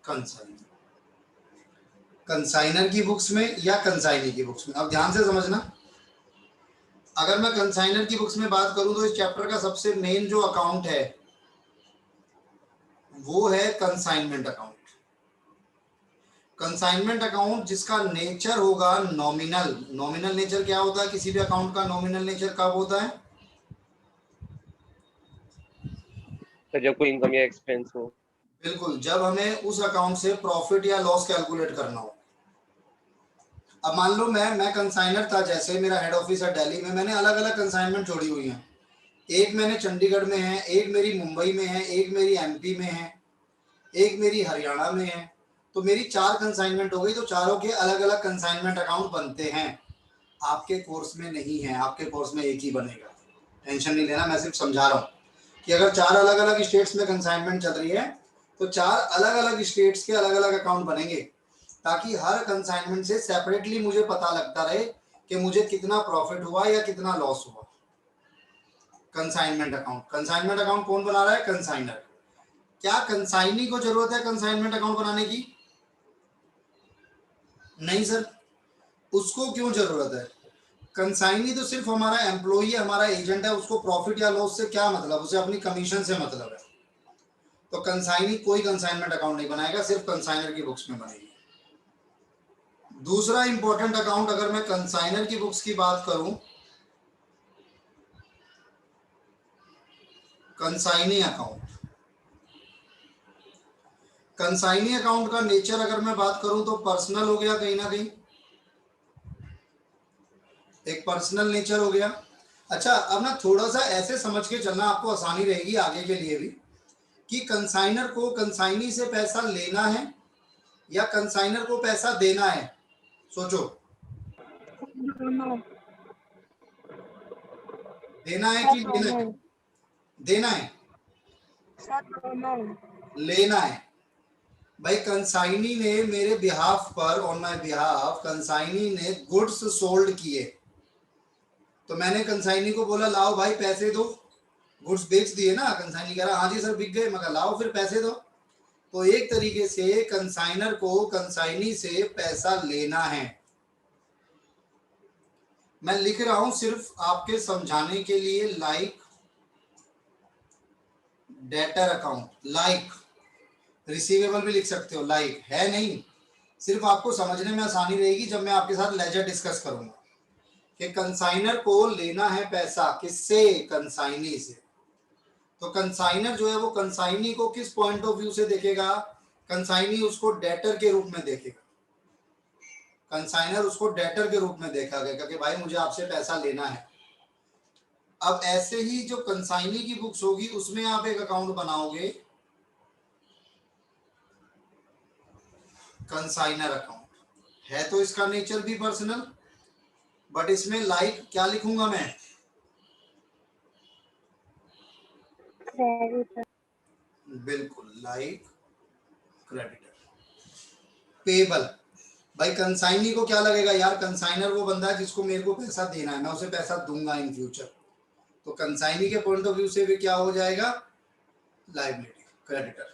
consignor, consignor की बुक्स में या कंसाइनी की बुक्स में। अब ध्यान से समझना, अगर मैं कंसाइनर की बुक्स में बात करूं तो इस चैप्टर का सबसे मेन जो अकाउंट है वो है कंसाइनमेंट अकाउंट। कंसाइनमेंट अकाउंट जिसका नेचर होगा नॉमिनल। नॉमिनल नेचर क्या होता है किसी भी अकाउंट का? नॉमिनल नेचर कब होता है? सर जब कोई इनकम या एक्सपेंस हो। बिल्कुल, जब हमें उस अकाउंट से प्रॉफिट या लॉस कैलकुलेट करना हो। अब मान लो मैं कंसाइनर था, जैसे मेरा हेड ऑफिस है दिल्ली में, मैंने अलग अलग कंसाइनमेंट छोड़ी हुई हैं। एक मैंने चंडीगढ़ में है, एक मेरी मुंबई में है, एक मेरी एमपी में है, एक मेरी हरियाणा में है। तो मेरी 4 कंसाइनमेंट हो गई, तो चारों के अलग अलग कंसाइनमेंट अकाउंट बनते हैं। आपके कोर्स में नहीं है, आपके कोर्स में एक ही बनेगा, टेंशन नहीं लेना। मैं सिर्फ समझा रहा हूँ कि अगर 4 अलग अलग स्टेट्स में कंसाइनमेंट चल रही है तो 4 अलग अलग स्टेट्स के अलग अलग अकाउंट बनेंगे, ताकि हर कंसाइनमेंट से सेपरेटली मुझे पता लगता रहे कि मुझे कितना प्रॉफिट हुआ या कितना लॉस हुआ। कंसाइनमेंट अकाउंट कौन बना रहा है? कंसाइनर। क्या कंसाइनी को जरूरत है कंसाइनमेंट अकाउंट बनाने की? नहीं सर। उसको क्यों जरूरत है? कंसाइनी तो सिर्फ हमारा एम्प्लॉई है, हमारा एजेंट है, उसको प्रॉफिट या लॉस से क्या मतलब? उसे अपनी कमीशन से मतलब है। तो कंसाइनी कोई कंसाइनमेंट अकाउंट नहीं बनाएगा, सिर्फ कंसाइनर की बुक्स में बनेगी। दूसरा इंपॉर्टेंट अकाउंट, अगर मैं कंसाइनर की बुक्स की बात करूं, कंसाइनी अकाउंट। कंसाइनी अकाउंट का नेचर अगर मैं बात करूं तो पर्सनल हो गया कहीं ना कहीं, एक पर्सनल नेचर हो गया। अच्छा, अब ना थोड़ा सा ऐसे समझ के चलना, आपको आसानी रहेगी आगे के लिए भी, कि कंसाइनर को कंसाइनी से पैसा लेना है या कंसाइनर को पैसा देना है। सोचो, दोनों। देना है सर कि लेना है? दोनों। देना है, सर दोनों। लेना है। भाई कंसाइनी ने मेरे बिहाफ पर, ऑन माय बिहाफ, कंसाइनी ने गुड्स सोल्ड किए, तो मैंने कंसाइनी को बोला लाओ भाई पैसे दो, गुड्स बेच दिए ना। कंसाइनी कह रहा हाँ जी सर बिक गए, मगर लाओ फिर पैसे दो। तो एक तरीके से कंसाइनर को कंसाइनी से पैसा लेना है। मैं लिख रहा हूं सिर्फ आपके समझाने के लिए, like debtor account, like receivable भी लिख सकते हो, लाइक है नहीं, सिर्फ आपको समझने में आसानी रहेगी जब मैं आपके साथ लेजर डिस्कस करूंगा कि कंसाइनर को लेना है पैसा किससे, कंसाइनी से। तो कंसाइनर जो है वो कंसाइनी को किस पॉइंट ऑफ व्यू से देखेगा, कंसाइनी उसको डेटर के रूप में देखेगा, कंसाइनर उसको डेटर के रूप में देखा गया कि भाई मुझे आपसे पैसा लेना है। अब ऐसे ही जो कंसाइनी की बुक्स होगी उसमें आप एक अकाउंट बनाओगे, कंसाइनर अकाउंट है, तो इसका नेचर भी पर्सनल, बट इसमें लाइक क्या लिखूंगा मैं, क्रेडिटर। बिल्कुल लाइक क्रेडिटर। पेबल, भाई कंसाइनी को क्या लगेगा यार, कंसाइनर वो बंदा है जिसको मेरे को पैसा देना है, मैं उसे पैसा दूंगा इन फ्यूचर, तो कंसाइनी के पॉइंट ऑफ व्यू से भी क्या हो जाएगा, लायबिलिटी, क्रेडिटर।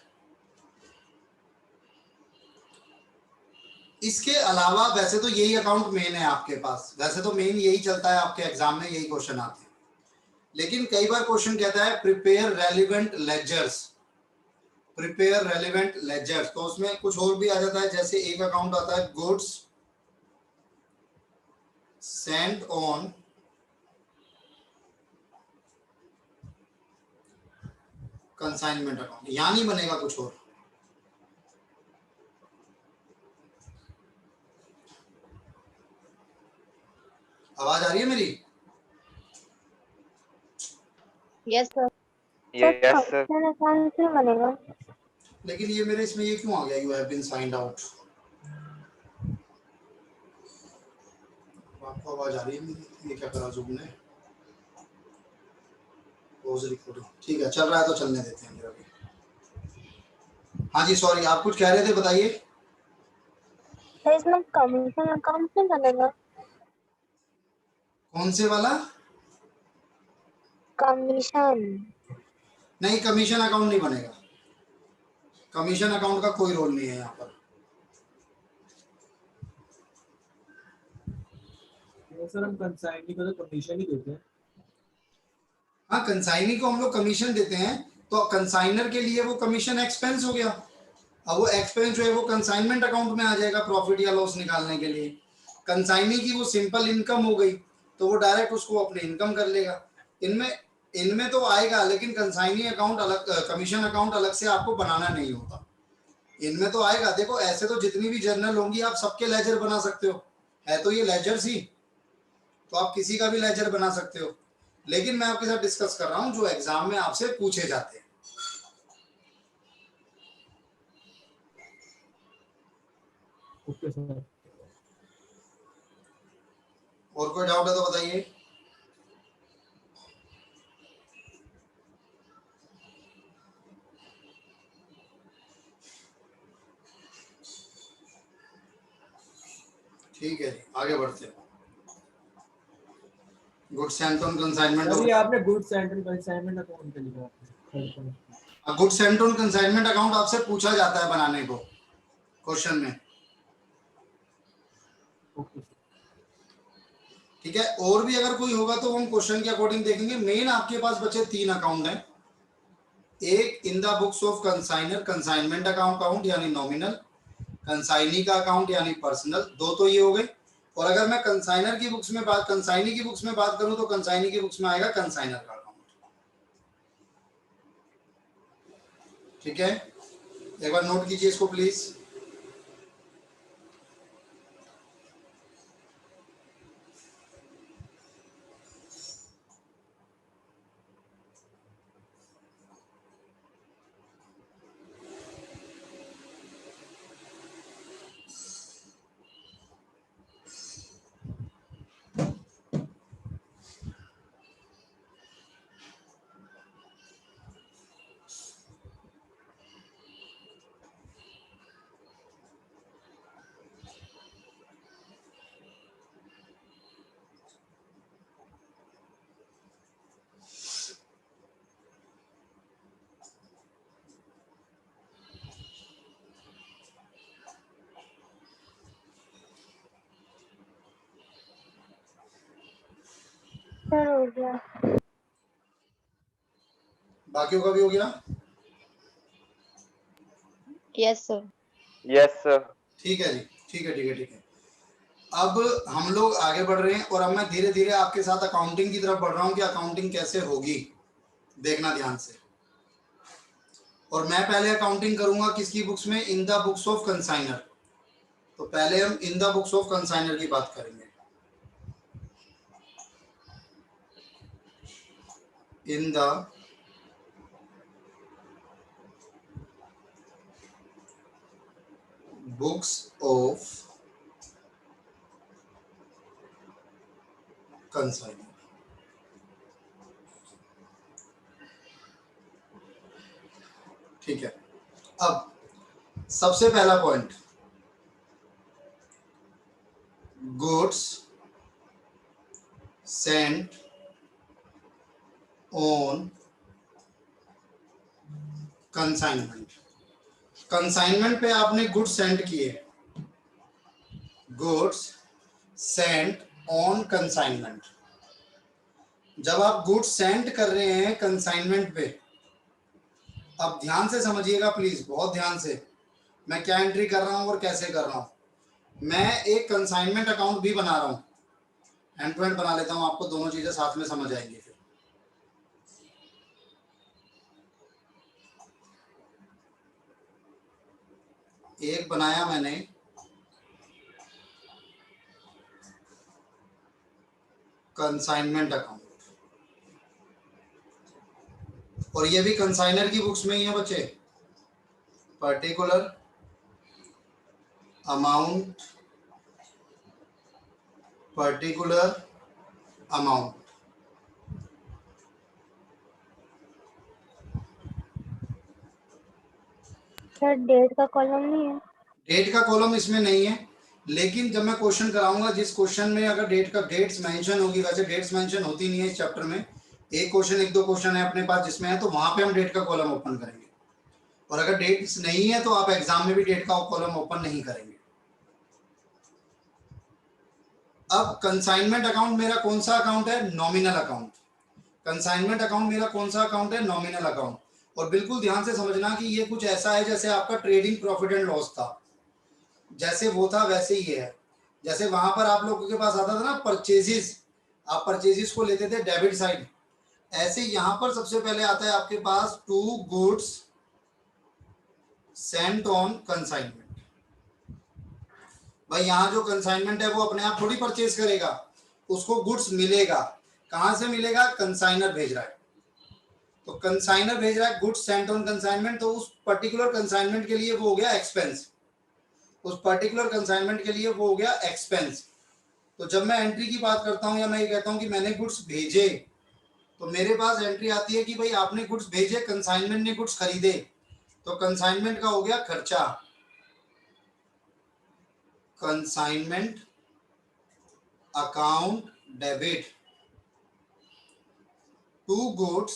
इसके अलावा वैसे तो यही अकाउंट मेन है आपके पास, वैसे तो मेन यही चलता है आपके एग्जाम में, यही क्वेश्चन आते हैं, लेकिन कई बार क्वेश्चन कहता है prepare relevant ledgers, prepare relevant ledgers, तो उसमें कुछ और भी आ जाता है, जैसे एक अकाउंट आता है goods sent on consignment account, यहां नहीं बनेगा कुछ और। आवाज आ रही है मेरी? Yes, sir. Yes sir. Function account से बनेगा। लेकिन ये मेरे इसमें ये क्यों आ गया, you have been signed out, आपको आवाज आ रही है मेरी? ये क्या करा जूम ने, पॉज रिकॉर्डिंग, ठीक है चल रहा है तो चलने देते हैं मेरा भी। हाँ जी सॉरी, आप कुछ कह रहे थे, बताइए। सर इसमें कमीशन अकाउंट से बनेगा। कौन से वाला? कमीशन। नहीं, कमीशन अकाउंट नहीं बनेगा, कमीशन अकाउंट का कोई रोल नहीं है यहाँ पर। सर हम कंसाइनी को तो कमीशन ही देते हैं। हाँ, कंसाइनी को हम लोग कमीशन देते हैं, तो कंसाइनर के लिए वो कमीशन एक्सपेंस हो गया, अब वो एक्सपेंस जो है वो कंसाइनमेंट अकाउंट में आ जाएगा प्रॉफिट या लॉस निकालने के लिए। कंसाइनी की वो सिंपल इनकम हो गई, तो वो डायरेक्ट उसको अपने इनकम कर लेगा। इनमें इनमें तो आएगा, लेकिन कंसाइनी अकाउंट अलग, कमीशन अकाउंट अलग से आपको बनाना नहीं होता, इनमें तो आएगा। देखो ऐसे तो जितनी भी जर्नल होंगी आप सबके लेजर बना सकते हो, है तो ये लेजर्स ही, तो आप किसी का भी लेजर बना सकते हो, लेकिन मैं आपके साथ डिस्कस कर रहा हूं जो एग्जाम में आपसे पूछे जाते हैं। Okay sir. और कोई डाउट है तो बताइए। ठीक है जी, आगे बढ़ते हैं। Good Saint on consignment, sir ये आपने गुड सेंट्रल कंसाइनमेंट अकाउंट पे लिखा है। Good Saint on consignment account आपसे पूछा जाता है बनाने को क्वेश्चन में, ओके ठीक है। और भी अगर कोई होगा तो हम क्वेश्चन के अकॉर्डिंग देखेंगे। मेन आपके पास बचे 3 अकाउंट हैं, एक in the books of consignor, consignment account यानी नॉमिनल, कंसाइनी का अकाउंट यानी पर्सनल, 2 तो ये हो गए। और अगर मैं कंसाइनर की बुक्स में बात, कंसाइनी की बुक्स में बात करूं तो कंसाइनी की बुक्स में आएगा कंसाइनर का अकाउंट, ठीक है। एक बार नोट कीजिए इसको प्लीज। सर हो गया। बाकियों का भी हो गया? Yes, sir. Yes sir. ठीक है जी, ठीक है ठीक है ठीक है। अब हम लोग आगे बढ़ रहे हैं और अब मैं धीरे धीरे आपके साथ अकाउंटिंग की तरफ बढ़ रहा हूँ कि अकाउंटिंग कैसे होगी, देखना ध्यान से। और मैं पहले अकाउंटिंग करूंगा किसकी बुक्स में? In the books of consignor. तो पहले हम in the books of consignor की बात करेंगे। In the books of consignor. ठीक है। अब सबसे पहला point, goods sent on consignment. Consignment पे आपने गुड्स सेंड किए, गुड्स सेंट ऑन कंसाइनमेंट। जब आप गुड्स सेंड कर रहे हैं कंसाइनमेंट पे, अब ध्यान से समझिएगा प्लीज, बहुत ध्यान से, मैं क्या एंट्री कर रहा हूं और कैसे कर रहा हूं। मैं एक कंसाइनमेंट अकाउंट भी बना रहा हूं, एंड टू एंड बना लेता हूं, आपको दोनों चीजें साथ में समझ आएंगी फिर। एक बनाया मैंने कंसाइनमेंट अकाउंट, और ये भी कंसाइनर की बुक्स में ही है बच्चे। Particular amount, particular amount. Sir date का कॉलम नहीं है? डेट का कॉलम इसमें नहीं है, लेकिन जब मैं क्वेश्चन कराऊंगा, जिस क्वेश्चन में अगर डेट्स मेंशन होगी, वैसे डेट्स मेंशन होती नहीं है इस चैप्टर में, एक क्वेश्चन एक दो क्वेश्चन है अपने पास जिसमें है, तो वहां पे हम डेट का कॉलम ओपन करेंगे। और अगर डेट्स नहीं है तो आप एग्जाम में भी डेट का कॉलम ओपन नहीं करेंगे। अब कंसाइनमेंट अकाउंट मेरा कौन सा अकाउंट है? Nominal account. कंसाइनमेंट अकाउंट मेरा कौन सा अकाउंट है? Nominal account. और बिल्कुल ध्यान से समझना कि ये कुछ ऐसा है जैसे आपका ट्रेडिंग प्रॉफिट एंड लॉस था, जैसे वो था वैसे ही है। जैसे वहां पर आप लोगों के पास आता था ना परचेजेस, आप परचेजेस को लेते थे डेबिट साइड, ऐसे यहां पर सबसे पहले आता है आपके पास to goods sent on consignment. भाई यहाँ जो कंसाइनमेंट है वो अपने आप थोड़ी परचेज करेगा, उसको गुड्स मिलेगा। कहां से मिलेगा? कंसाइनर भेज रहा है। तो कंसाइनर भेज रहा है गुड्स सेंट ऑन कंसाइनमेंट, तो उस पर्टिकुलर कंसाइनमेंट के लिए वो हो गया एक्सपेंस, उस पर्टिकुलर कंसाइनमेंट के लिए वो हो गया एक्सपेंस। तो जब मैं एंट्री की बात करता हूं या मैं ये कहता हूं कि मैंने गुड्स भेजे, तो मेरे पास एंट्री आती है कि भाई आपने गुड्स भेजे, कंसाइनमेंट ने गुड्स खरीदे, तो कंसाइनमेंट का हो गया खर्चा, consignment account debit to goods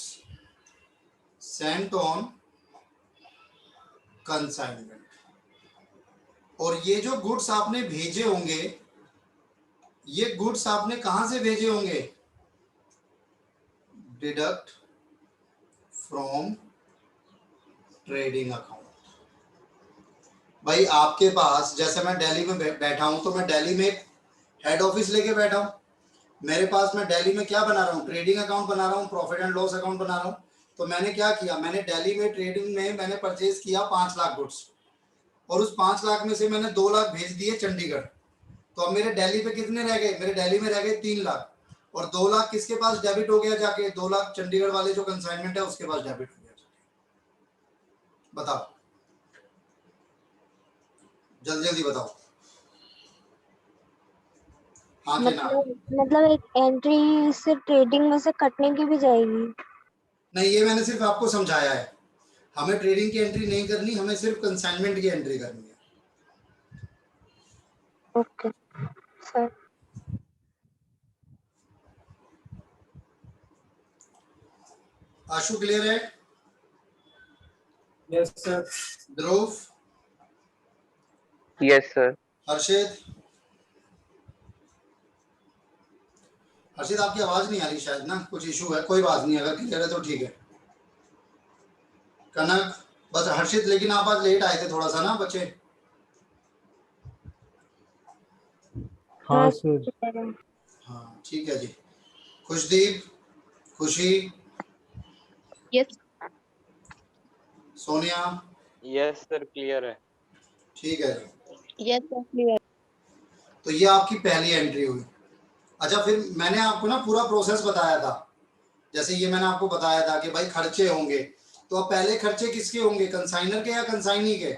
sent on consignment. और ये जो गुड्स आपने भेजे होंगे, ये गुड्स आपने कहां से भेजे होंगे? Deduct from trading account. भाई आपके पास, जैसे मैं दिल्ली में बैठा हूं, तो मैं दिल्ली में एक हेड ऑफिस लेके बैठा हूं, मेरे पास मैं दिल्ली में क्या बना रहा हूं? ट्रेडिंग अकाउंट बना रहा हूं, प्रॉफिट एंड लॉस अकाउंट बना रहा हूं। तो मैंने क्या किया, मैंने दिल्ली में ट्रेडिंग में मैंने परचेज किया 5 लाख गुड्स, और उस 5 लाख में से मैंने 2 लाख भेज दिए चंडीगढ़। तो अब मेरे दिल्ली पे कितने रह गए, मेरे दिल्ली में रह गए 3 लाख, और 2 लाख किसके पास डेबिट हो गया जाके, 2 लाख चंडीगढ़ वाले जो कंसाइनमेंट है उसके पास डेबिट हो गया। बताओ, जल्दी जल्दी बताओ। हाँ के ना? मतलब एक एंट्री से ट्रेडिंग में से कटने की भी जाएगी? नहीं, ये मैंने सिर्फ आपको समझाया है, हमें ट्रेडिंग की एंट्री नहीं करनी, हमें सिर्फ कंसाइनमेंट की एंट्री करनी है। Okay sir. आशु क्लियर है? Yes sir. Dhruv? Yes sir. Harshit? Harshit आपकी आवाज नहीं आ रही शायद ना, कुछ इशू है, कोई बात नहीं, अगर क्लियर है तो ठीक है। कनक? बस हर्षित, लेकिन आप आज लेट आए थे थोड़ा सा ना बच्चे। हाँ सर। हाँ ठीक है जी। खुशदीप? खुशी? Yes. Sonia? Yes sir, clear है। ठीक है जी। Yes, sir. Clear. तो ये आपकी पहली एंट्री हुई। अच्छा, फिर मैंने आपको ना पूरा प्रोसेस बताया था, जैसे ये मैंने आपको बताया था कि भाई खर्चे होंगे, तो अब पहले खर्चे किसके होंगे, कंसाइनर के या कंसाइनी के?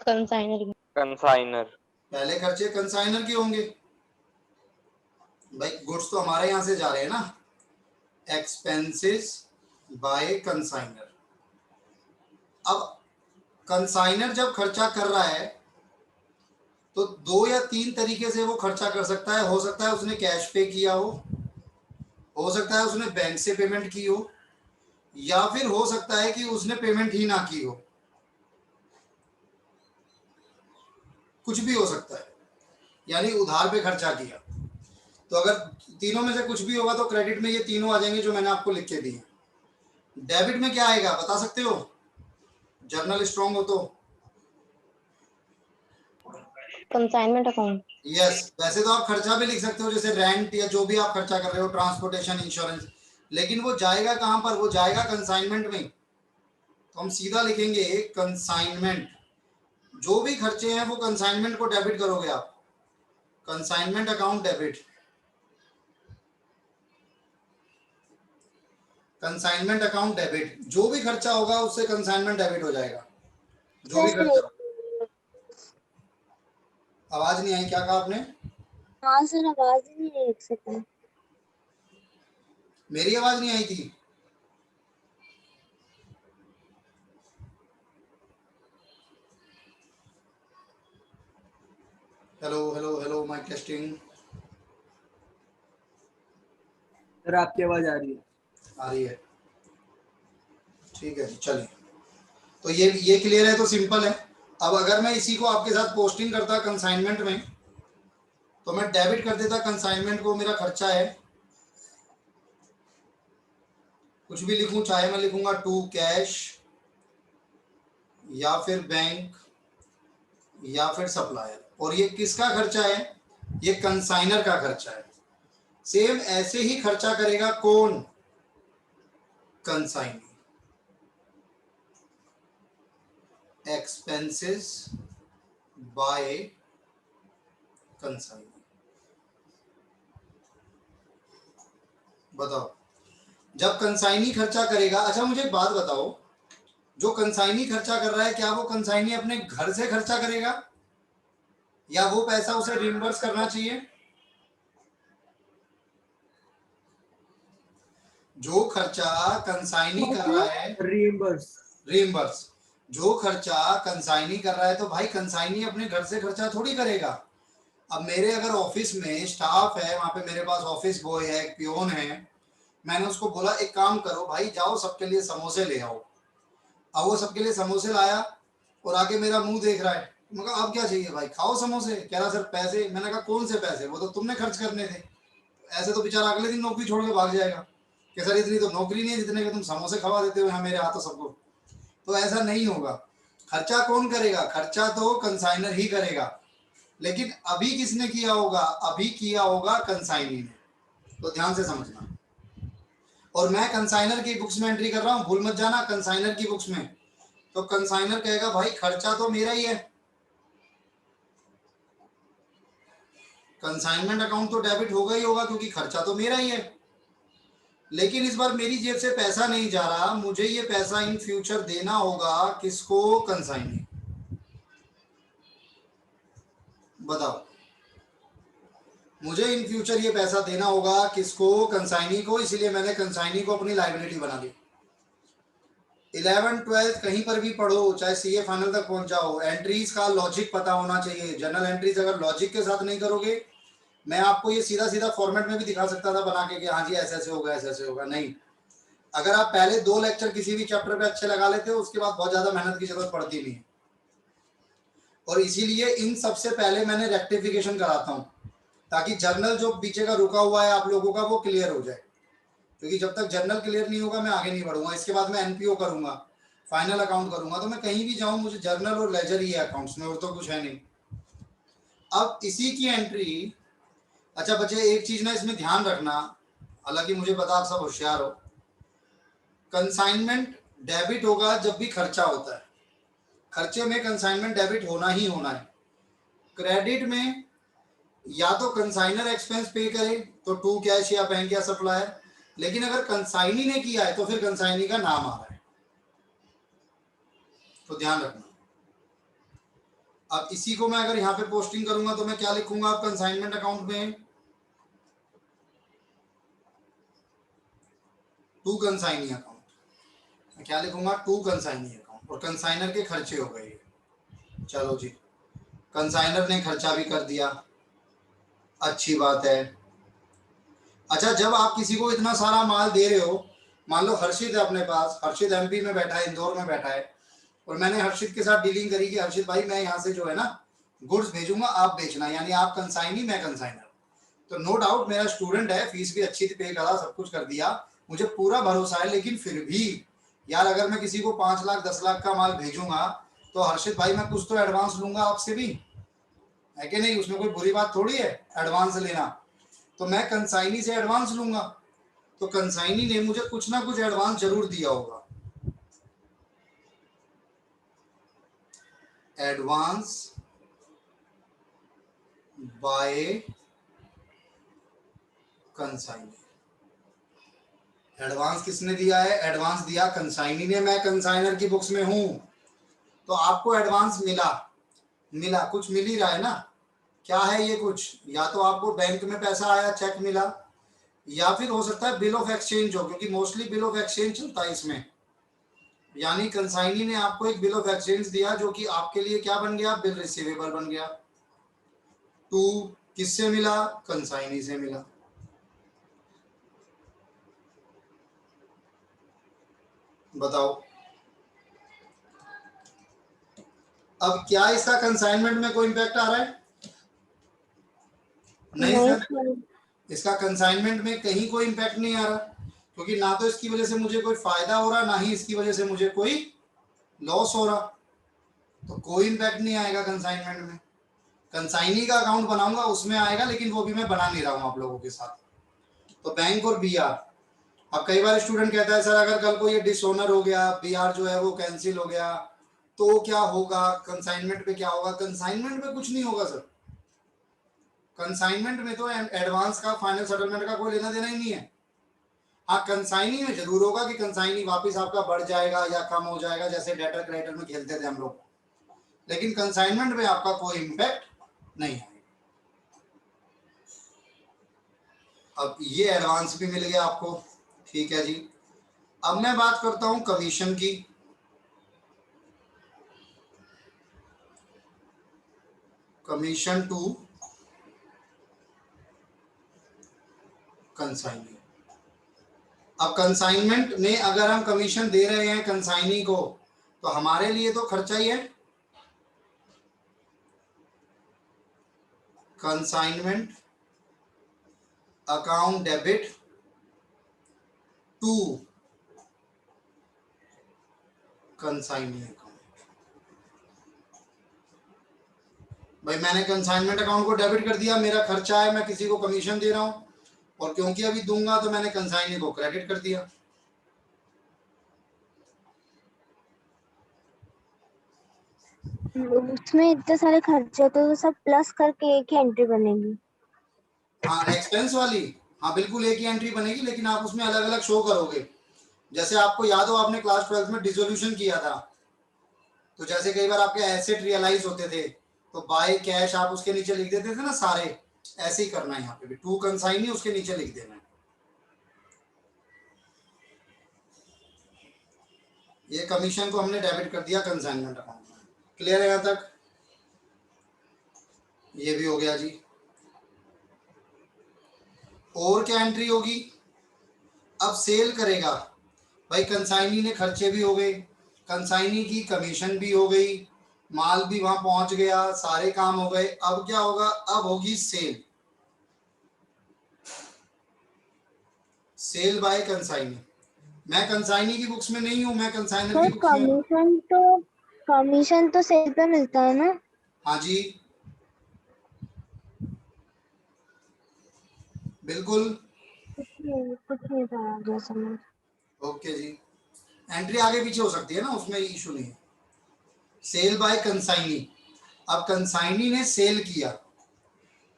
Consigner. कंसाइनर। पहले खर्चे कंसाइनर के होंगे, भाई गुड्स तो हमारे यहाँ से जा रहे हैं ना, एक्सपेंसेस बाय कंसाइनर। अब कंसाइनर जब खर्चा कर रहा है तो 2 या 3 तरीके से वो खर्चा कर सकता है। हो सकता है उसने कैश पे किया हो सकता है उसने बैंक से पेमेंट की हो, या फिर हो सकता है कि उसने पेमेंट ही ना की हो, कुछ भी हो सकता है, यानी उधार पे खर्चा किया। तो अगर तीनों में से कुछ भी होगा तो क्रेडिट में ये तीनों आ जाएंगे जो मैंने आपको लिख के दिए। डेबिट में क्या आएगा बता सकते हो, जर्नल स्ट्रॉन्ग हो तो? Consignment account. यस, वैसे तो आप खर्चा भी लिख सकते हो, जैसे रेंट या जो भी आप खर्चा कर रहे हो, ट्रांसपोर्टेशन, इंश्योरेंस, लेकिन वो जाएगा कहां पर, वो जाएगा कंसाइनमेंट में। तो हम सीधा लिखेंगे कंसाइनमेंट। जो भी खर्चे हैं वो कंसाइनमेंट को डेबिट करोगे आप, consignment account debit. Consignment account debit, जो भी खर्चा होगा उससे कंसाइनमेंट डेबिट हो जाएगा, जो भी खर्चा। आवाज नहीं आई, क्या कहा आपने? हाँ सर, आवाज ही नहीं है, एक सेकंड। मेरी आवाज नहीं आई थी? Hello hello hello, mike testing. Sir आपकी आवाज आ रही है। आ रही है, ठीक है जी, चलिए। तो ये क्लियर है, तो सिंपल है। अब अगर मैं इसी को आपके साथ पोस्टिंग करता कंसाइनमेंट में, तो मैं डेबिट कर देता कंसाइनमेंट को, मेरा खर्चा है, कुछ भी लिखूं, चाहे मैं लिखूंगा टू कैश या फिर बैंक या फिर सप्लायर, और ये किसका खर्चा है, ये कंसाइनर का खर्चा है। सेम ऐसे ही खर्चा करेगा कौन, कंसाइनी। Expenses bye consignee. बताओ, जब कंसाइनी खर्चा करेगा, अच्छा मुझे एक बात बताओ, जो कंसाइनी खर्चा कर रहा है, क्या वो कंसाइनी अपने घर से खर्चा करेगा या वो पैसा उसे रिइंबर्स करना चाहिए? जो खर्चा कंसाइनी कर रहा है, रिइंबर्स, जो खर्चा कंसाइनी कर रहा है, तो भाई कंसाइनी अपने घर से खर्चा थोड़ी करेगा। अब मेरे अगर ऑफिस में स्टाफ है, वहां पे मेरे पास ऑफिस बॉय है, एक पियोन है, मैंने उसको बोला एक काम करो भाई, जाओ सबके लिए समोसे ले आओ। अब वो सबके लिए समोसे लाया और आके मेरा मुंह देख रहा है, मैं कहा अब क्या चाहिए भाई, खाओ समोसे। कह रहा सर पैसे। मैंने कहा कौन से पैसे, वो तो तुमने खर्च करने थे। ऐसे तो बेचारा अगले दिन नौकरी छोड़ के भाग जाएगा कि सर इतनी तो नौकरी नहीं है जितने के तुम समोसे खवा देते हो यहाँ मेरे हाथों सबको। तो ऐसा नहीं होगा। खर्चा कौन करेगा, खर्चा तो कंसाइनर ही करेगा, लेकिन अभी किसने किया होगा, अभी किया होगा कंसाइनी ने। तो ध्यान से समझना। और मैं कंसाइनर की बुक्स में एंट्री कर रहा हूं, भूल मत जाना कंसाइनर की बुक्स में, तो कंसाइनर कहेगा भाई खर्चा तो मेरा ही है, कंसाइनमेंट अकाउंट तो डेबिट होगा ही होगा क्योंकि खर्चा तो मेरा ही है। लेकिन इस बार मेरी जेब से पैसा नहीं जा रहा, मुझे ये पैसा इन फ्यूचर देना होगा किसको? कंसाइनी। बताओ, मुझे इन फ्यूचर ये पैसा देना होगा किसको? कंसाइनी को। इसलिए मैंने कंसाइनी को अपनी लायबिलिटी बना दी। 11 12 कहीं पर भी पढ़ो, चाहे सीए फाइनल तक पहुंच जाओ, एंट्रीज का लॉजिक पता होना चाहिए। जर्नल एंट्रीज अगर लॉजिक के साथ नहीं करोगे, मैं आपको ये सीधा सीधा फॉर्मेट में भी दिखा सकता था बना के कि हाँ जी ऐसे ऐसे होगा, ऐसे ऐसे होगा। नहीं, अगर आप पहले 2 लेक्चर किसी भी चैप्टर पे अच्छे लगा लेते हो, उसके बाद बहुत ज्यादा मेहनत की जरूरत पड़ती नहीं है। और इसीलिए इन सबसे पहले मैंने रेक्टिफिकेशन कराता हूँ, ताकि जर्नल जो पीछे का रुका हुआ है आप लोगों का वो क्लियर हो जाए। क्योंकि जब तक जर्नल क्लियर नहीं होगा मैं आगे नहीं बढ़ूंगा। इसके बाद मैं एनपीओ करूंगा, फाइनल अकाउंट करूंगा, तो मैं कहीं भी जाऊं मुझे जर्नल और लेजर ही है अकाउंट्स में, और तो कुछ है नहीं। अब इसी की एंट्री, अच्छा बच्चे एक चीज ना इसमें ध्यान रखना, हालांकि मुझे पता आप सब होशियार हो, कंसाइनमेंट डेबिट होगा जब भी खर्चा होता है, खर्चे में कंसाइनमेंट डेबिट होना ही होना है। क्रेडिट में या तो कंसाइनर एक्सपेंस पे करे तो टू कैश या बैंक या सप्लायर, लेकिन अगर कंसाइनी ने किया है तो फिर कंसाइनी का नाम आ रहा है, तो ध्यान रखना। अब इसी को मैं अगर यहाँ पे पोस्टिंग करूंगा तो मैं क्या लिखूंगा? आप कंसाइनमेंट अकाउंट में टू कंसाइनी अकाउंट, मैं क्या लिखूंगा? टू कंसाइनी अकाउंट, और कंसाइनर के खर्चे हो गए। चलो जी, कंसाइनर ने खर्चा भी कर दिया, अच्छी बात है। अच्छा, जब आप किसी को इतना सारा माल दे रहे हो, मान लो हर्षित है अपने पास, हर्षित एमपी में बैठा है, इंदौर में बैठा है, और मैंने हर्षित के साथ डीलिंग करी कि हर्षित भाई मैं यहाँ से जो है ना गुड्स भेजूंगा, आप बेचना, यानी आप कंसाइनी मैं कंसाइनर। तो नो डाउट मेरा स्टूडेंट है, फीस भी अच्छी पे करा, सब कुछ कर दिया, मुझे पूरा भरोसा है। लेकिन फिर भी यार अगर मैं किसी को 5 लाख 10 लाख का माल भेजूंगा तो हर्षित भाई मैं कुछ तो एडवांस लूंगा आपसे भी, है कि नहीं? उसमें कोई बुरी बात थोड़ी है एडवांस लेना, तो मैं कंसाइनी से एडवांस लूंगा, तो कंसाइनी ने मुझे कुछ ना कुछ एडवांस जरूर दिया होगा। एडवांस बाय कंसाइनी, एडवांस किसने दिया है? एडवांस दिया कंसाइनी ने। मैं कंसाइनर की बुक्स में हूं तो आपको एडवांस मिला कुछ मिल ही रहा है ना। क्या है ये? कुछ या तो आपको बैंक में पैसा आया, चेक मिला, या फिर हो सकता है बिल ऑफ एक्सचेंज हो, क्योंकि मोस्टली बिल ऑफ एक्सचेंज चलता है इसमें। यानी कंसाइनी ने आपको एक बिल ऑफ एक्सचेंज दिया जो कि आपके लिए क्या बन गया? बिल रिसीवेबल बन गया। टू किससे मिला? कंसाइनी से मिला। बताओ अब क्या इसका कंसाइनमेंट में कोई इंपैक्ट आ रहा है? नहीं सर, इसका कंसाइनमेंट में कहीं कोई इंपैक्ट नहीं आ रहा, क्योंकि ना तो इसकी वजह से मुझे कोई फायदा हो रहा, ना ही इसकी वजह से मुझे कोई लॉस हो रहा, तो कोई इंपैक्ट नहीं आएगा कंसाइनमेंट में। कंसाइनी का अकाउंट बनाऊंगा उसमें आएगा, लेकिन वो भी मैं बना नहीं रहा हूं आप लोगों के साथ। तो बैंक और बीआर, अब कई बार स्टूडेंट कहता है सर अगर कल को ये डिसऑनर हो गया, बीआर जो है वो कैंसिल हो गया, तो क्या होगा? कंसाइनमेंट पे क्या होगा? कंसाइनमेंट पे कुछ नहीं होगा सर। कंसाइनमेंट में तो एडवांस का, फाइनल सेटलमेंट का कोई लेना देना ही नहीं है। हाँ, कंसाइनी में जरूर होगा कि कंसाइनी वापस आपका बढ़ जाएगा या कम हो जाएगा, जैसे डेटर क्रेडिटर में खेलते थे हम लोग, लेकिन कंसाइनमेंट में आपका कोई इंपैक्ट नहीं है। अब ये एडवांस भी मिल गया आपको, ठीक है जी। अब मैं बात करता हूं कमीशन की। Commission to consignee. अब कंसाइनमेंट में अगर हम कमीशन दे रहे हैं कंसाइनी को, तो हमारे लिए तो खर्चा ही है। Consignment account debit to consignee account. भाई मैंने कंसाइनमेंट अकाउंट को डेबिट कर दिया, मेरा खर्चा है, मैं किसी को कमीशन दे रहा हूं, और क्योंकि अभी दूंगा तो मैंने कंसाइनी को क्रेडिट कर दिया। उसमें इतने सारे खर्चे होते हैं तो सब प्लस करके एक ही एंट्री बनेगी। हाँ एक्सपेंस वाली, हाँ बिल्कुल एक ही एंट्री बनेगी, लेकिन आप उसमें अलग अलग शो करोगे। जैसे आपको याद हो आपने क्लास 12 में डिसोल्यूशन किया था, तो जैसे कई बार आपके एसेट रियलाइज होते थे तो बाय कैश आप उसके नीचे लिख देते थे ना सारे, ऐसे ही करना है यहाँ पे भी, टू कंसाइनी उसके नीचे लिख देना है। ये कमीशन को हमने डेबिट कर दिया कंसाइनमेंट अकाउंट में। क्लियर है यहाँ तक? ये भी हो गया जी। और क्या एंट्री होगी? अब सेल करेगा भाई, कंसाइनी ने खर्चे भी हो गए, कंसाइनी की कमीशन भी हो गई, माल भी वहां पहुंच गया, सारे काम हो गए। अब क्या होगा? अब होगी सेल, सेल बाय कंसाइनी। मैं कंसाइनी की बुक्स में नहीं हूं, मैं कंसाइनर की सर बुक्स में। कमीशन तो सेल पे मिलता है ना? हाँ जी बिल्कुल। कुछ नहीं था आगे समझ। ओके जी, एंट्री आगे पीछे हो सकती है ना, उसमें इशू नहीं है। सेल बाय कंसाइनी, अब कंसाइनी ने सेल किया,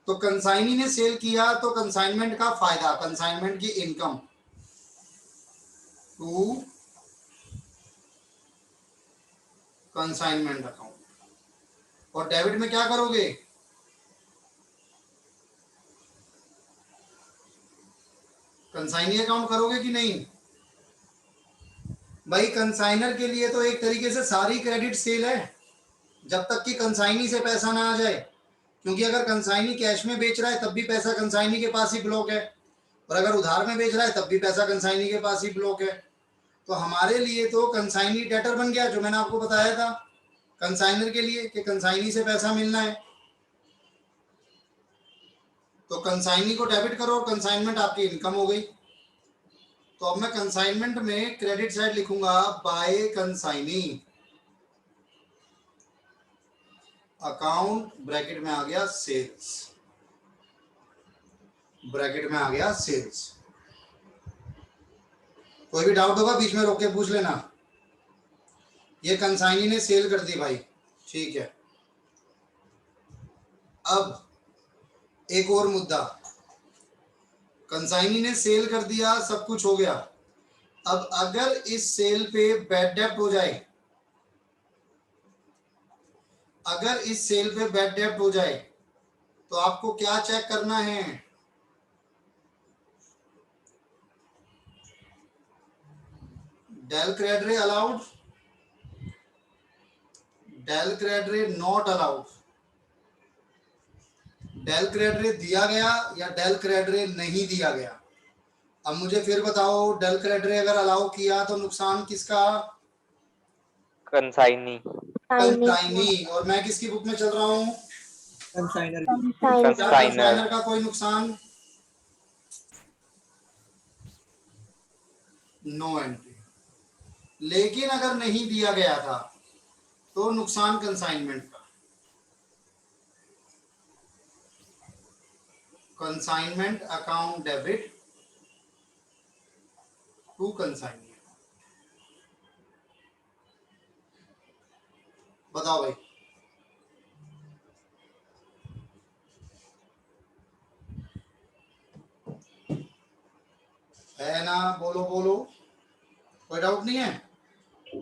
तो कंसाइनी ने सेल किया तो कंसाइनमेंट का फायदा, कंसाइनमेंट की इनकम टू कंसाइनमेंट अकाउंट। और डेबिट में क्या करोगे? कंसाइनी अकाउंट करोगे कि नहीं? भाई कंसाइनर के लिए तो एक तरीके से सारी क्रेडिट सेल है, जब तक कि कंसाइनी से पैसा ना आ जाए। क्योंकि अगर कंसाइनी कैश में बेच रहा है तब भी पैसा कंसाइनी के पास ही ब्लॉक है, और अगर उधार में बेच रहा है तब भी पैसा कंसाइनी के पास ही ब्लॉक है। तो हमारे लिए तो कंसाइनी डेटर बन गया, जो मैंने आपको बताया था कंसाइनर के लिए कि कंसाइनी से पैसा मिलना है, तो कंसाइनी को डेबिट करो, कंसाइनमेंट आपकी इनकम हो गई। तो अब मैं कंसाइनमेंट में क्रेडिट साइड लिखूंगा बाय कंसाइनी अकाउंट, ब्रैकेट में आ गया सेल्स, ब्रैकेट में आ गया सेल्स। कोई भी डाउट होगा बीच में रोक के पूछ लेना। ये कंसाइनी ने सेल कर दी भाई, ठीक है। अब एक और मुद्दा, कंसाइनी ने सेल कर दिया, सब कुछ हो गया। अब अगर इस सेल पे बैड डेब्ट हो जाए, अगर इस सेल पे बैड डेब्ट हो जाए तो आपको क्या चेक करना है? Del credit allowed, del credit not allowed, del credit दिया गया या डेल क्रेडिट नहीं दिया गया। अब मुझे फिर बताओ, डेल क्रेडिट अगर अलाउ किया तो नुकसान किसका? कंसाइनी। कंसाइनी। और मैं किसकी बुक में चल रहा हूँ? कंसाइनर कंसाइनर का कोई नुकसान? No entry. लेकिन अगर नहीं दिया गया था तो नुकसान कंसाइनमेंट का, consignment account debit to consignee. बताओ भाई, है ना? बोलो बोलो, कोई डाउट नहीं है?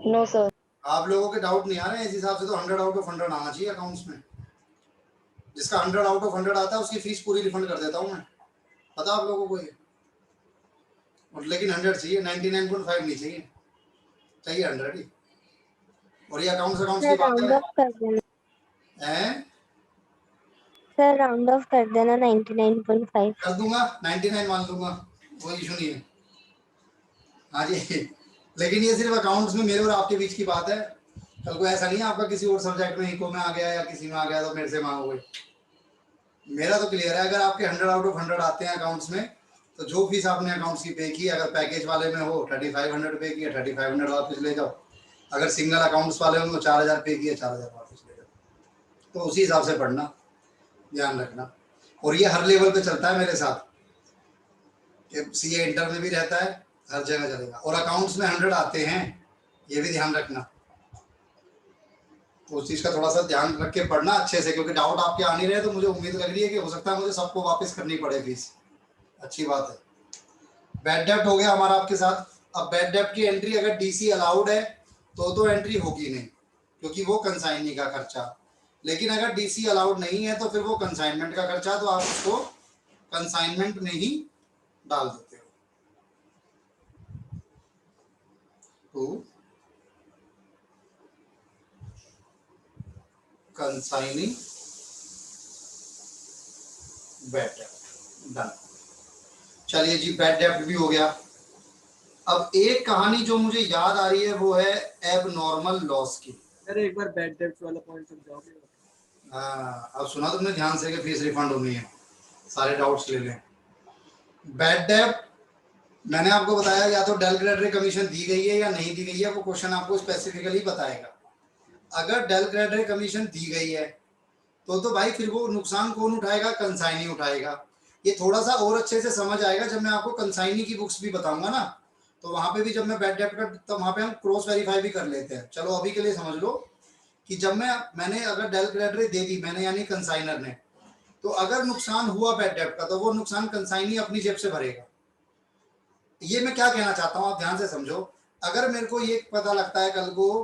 No sir. आप लोगों के डाउट नहीं आ रहे हैं, इस हिसाब से तो 100 आउट ऑफ 100 आना चाहिए अकाउंट्स में। जिसका 100 आउट ऑफ 100 आता है उसकी फीस पूरी रिफंड कर देता हूं मैं, पता आप लोगों को ये। और लेकिन 100 चाहिए, 99.5 नहीं चाहिए, चाहिए 100 ही। और ये अकाउंट्स की बात राउंड है ऑफ कर देना हैं? सर, राउंड ऑफ कर देना 99.5 कर दूंगा, 99 मान लूंगा, कोई इशू नहीं है। हाँ जी, लेकिन ये सिर्फ अकाउंट्स में मेरे और आपके बीच की बात है। कल को ऐसा नहीं है आपका किसी और सब्जेक्ट में इको में आ गया या किसी में आ गया तो मेरे से मांगोगे। मेरा तो क्लियर है, अगर आपके 100 आउट ऑफ 100 आते हैं अकाउंट्स में, तो जो फीस आपने अकाउंट्स की पे की, अगर पैकेज वाले में हो 3500 पे किया, 3500 वापस ले जाओ। अगर सिंगल अकाउंट्स वाले हो तो 4000 पे किया, 4000 वापस ले जाओ। तो उसी हिसाब से पढ़ना, ध्यान रखना। और ये हर लेवल पे चलता है मेरे साथ। सीए इंटर में भी रहता है, हर जगह चलेगा। और अकाउंट्स में 100 आते हैं, ये भी ध्यान रखना। तो उस चीज का थोड़ा सा ध्यान रख के पढ़ना अच्छे से, क्योंकि डाउट आपके आ नहीं रहे तो मुझे उम्मीद लग रही है कि हो सकता है मुझे सबको वापस करनी पड़े फीस। अच्छी बात है। बैड डेप्ट हो गया हमारा आपके साथ। अब बैड डेप्ट की एंट्री अगर डीसी अलाउड है तो एंट्री होगी नहीं, क्योंकि वो कंसाइनी का खर्चा। लेकिन अगर डीसी अलाउड नहीं है तो फिर वो कंसाइनमेंट का खर्चा, तो आप उसको कंसाइनमेंट में ही डाल देते हो। तो कंसाइनी बैड डेप्ट डन। चलिए जी, बैड डेप्ट भी हो गया। अब एक कहानी जो मुझे याद आ रही है वो है एबनॉर्मल लॉस की। सर एक बार बैड डेब्ट वाला पॉइंट समझाओगे? हाँ, अब सुना तुमने ध्यान से कि फीस रिफंड होनी है, सारे डाउट्स ले लें। बैड डेप्ट मैंने आपको बताया, या तो डेल क्रेडिटरी कमीशन दी गई है या नहीं दी गई है, वो क्वेश्चन आपको स्पेसिफिकली बताएगा। अगर डेल क्रेडिटरी कमीशन दी गई है तो भाई फिर वो नुकसान कौन उठाएगा? कंसाइनी उठाएगा। ये थोड़ा सा और अच्छे से समझ आएगा जब मैं आपको कंसाइनी की बुक्स भी बताऊंगा ना, तो वहां पे भी जब मैं बैड डेप्ट का, तब वहां पे हम क्रॉस वेरीफाई भी कर लेते हैं। चलो अभी के लिए समझ लो कि जब मैंने अगर डेल क्रेडिटरी दे दी, मैंने यानी कंसाइनर ने, तो अगर नुकसान हुआ बैड डेप्ट का तो वो नुकसान कंसाइनी अपनी जेब से भरेगा। ये मैं क्या कहना चाहता हूँ, आप ध्यान से समझो। अगर मेरे को ये पता लगता है कल को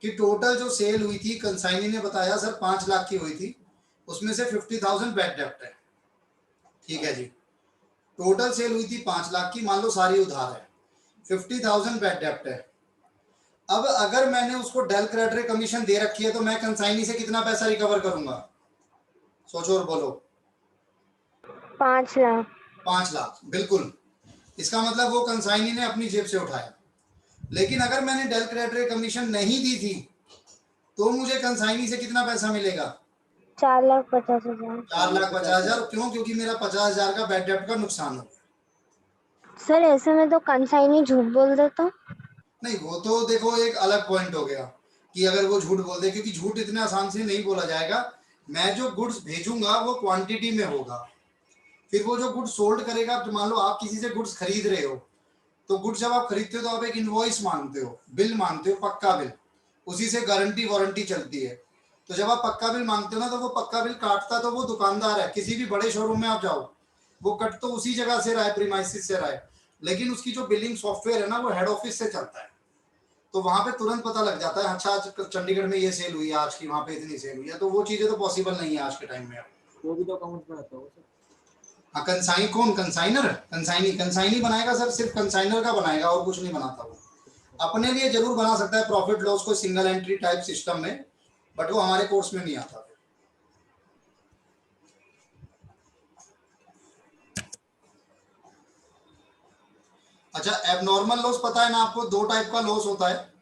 कि टोटल जो सेल हुई थी, कंसाइनी ने बताया सर 5 लाख की हुई थी, उसमें से 50,000 बैड डेप्ट है, ठीक है जी। टोटल सेल हुई थी 5 लाख की, मान लो सारी उधार है, 50,000 बैड डेप्ट है। अब अगर मैंने उसको डेल क्रेडिटरी कमीशन दे रखी है तो मैं कंसाइनी से कितना पैसा रिकवर करूंगा? सोचो और बोलो। 5 लाख। 5 लाख, बिल्कुल। इसका मतलब वो कंसाइनी ने अपनी जेब से उठाया। लेकिन अगर मैंने डेल क्रेडिटरी कमीशन नहीं दी थी तो मुझे कंसाइनी से कितना पैसा मिलेगा? 4,50,000। 4,50,000। क्यों? क्योंकि मेरा 50,000 का बैड डेप्ट का नुकसान हो गया। सर ऐसे में तो कंसाइनी झूठ बोल देता। नहीं, वो तो देखो एक अलग पॉइंट हो गया कि अगर वो झूठ बोल दे, क्योंकि झूठ इतने आसान से नहीं बोला जाएगा। मैं जो गुड्स भेजूंगा वो क्वांटिटी में होगा, फिर वो जो गुड्स सोल्ड करेगा, तो मान लो आप किसी से गुड्स खरीद रहे हो, तो गुड्स जब आप खरीदते हो तो आप एक इनवॉइस मांगते हो, बिल मांगते हो, पक्का बिल। उसी से गारंटी वारंटी चलती है। तो जब आप पक्का बिल मांगते हो ना, तो वो पक्का बिल काटता तो वो दुकानदार है। किसी भी बड़े शोरूम में आप जाओ, वो कट तो उसी जगह से रहा है, प्रीमाइसिस से रहा है, लेकिन उसकी जो बिलिंग सॉफ्टवेयर है ना, वो हेड ऑफिस से चलता है। तो वहां पे तुरंत पता लग जाता है, अच्छा आज चंडीगढ़ में ये सेल हुई है, आज की वहां पे इतनी सेल हुई है। तो वो चीजें तो पॉसिबल नहीं है आज के टाइम में। वो भी तो अकाउंट में आता होगा सर। हाँ, कंसाइन कौन? कंसाइनर? कंसाइनी बनाएगा सर, सिर्फ कंसाइनर का बनाएगा और कुछ नहीं बनाता। वो अपने लिए जरूर बना सकता है प्रॉफिट लॉस को सिंगल एंट्री टाइप सिस्टम में, बट वो हमारे कोर्स में नहीं आता। अच्छा, एबनॉर्मल लॉस पता है ना आपको? 2 टाइप का लॉस होता है।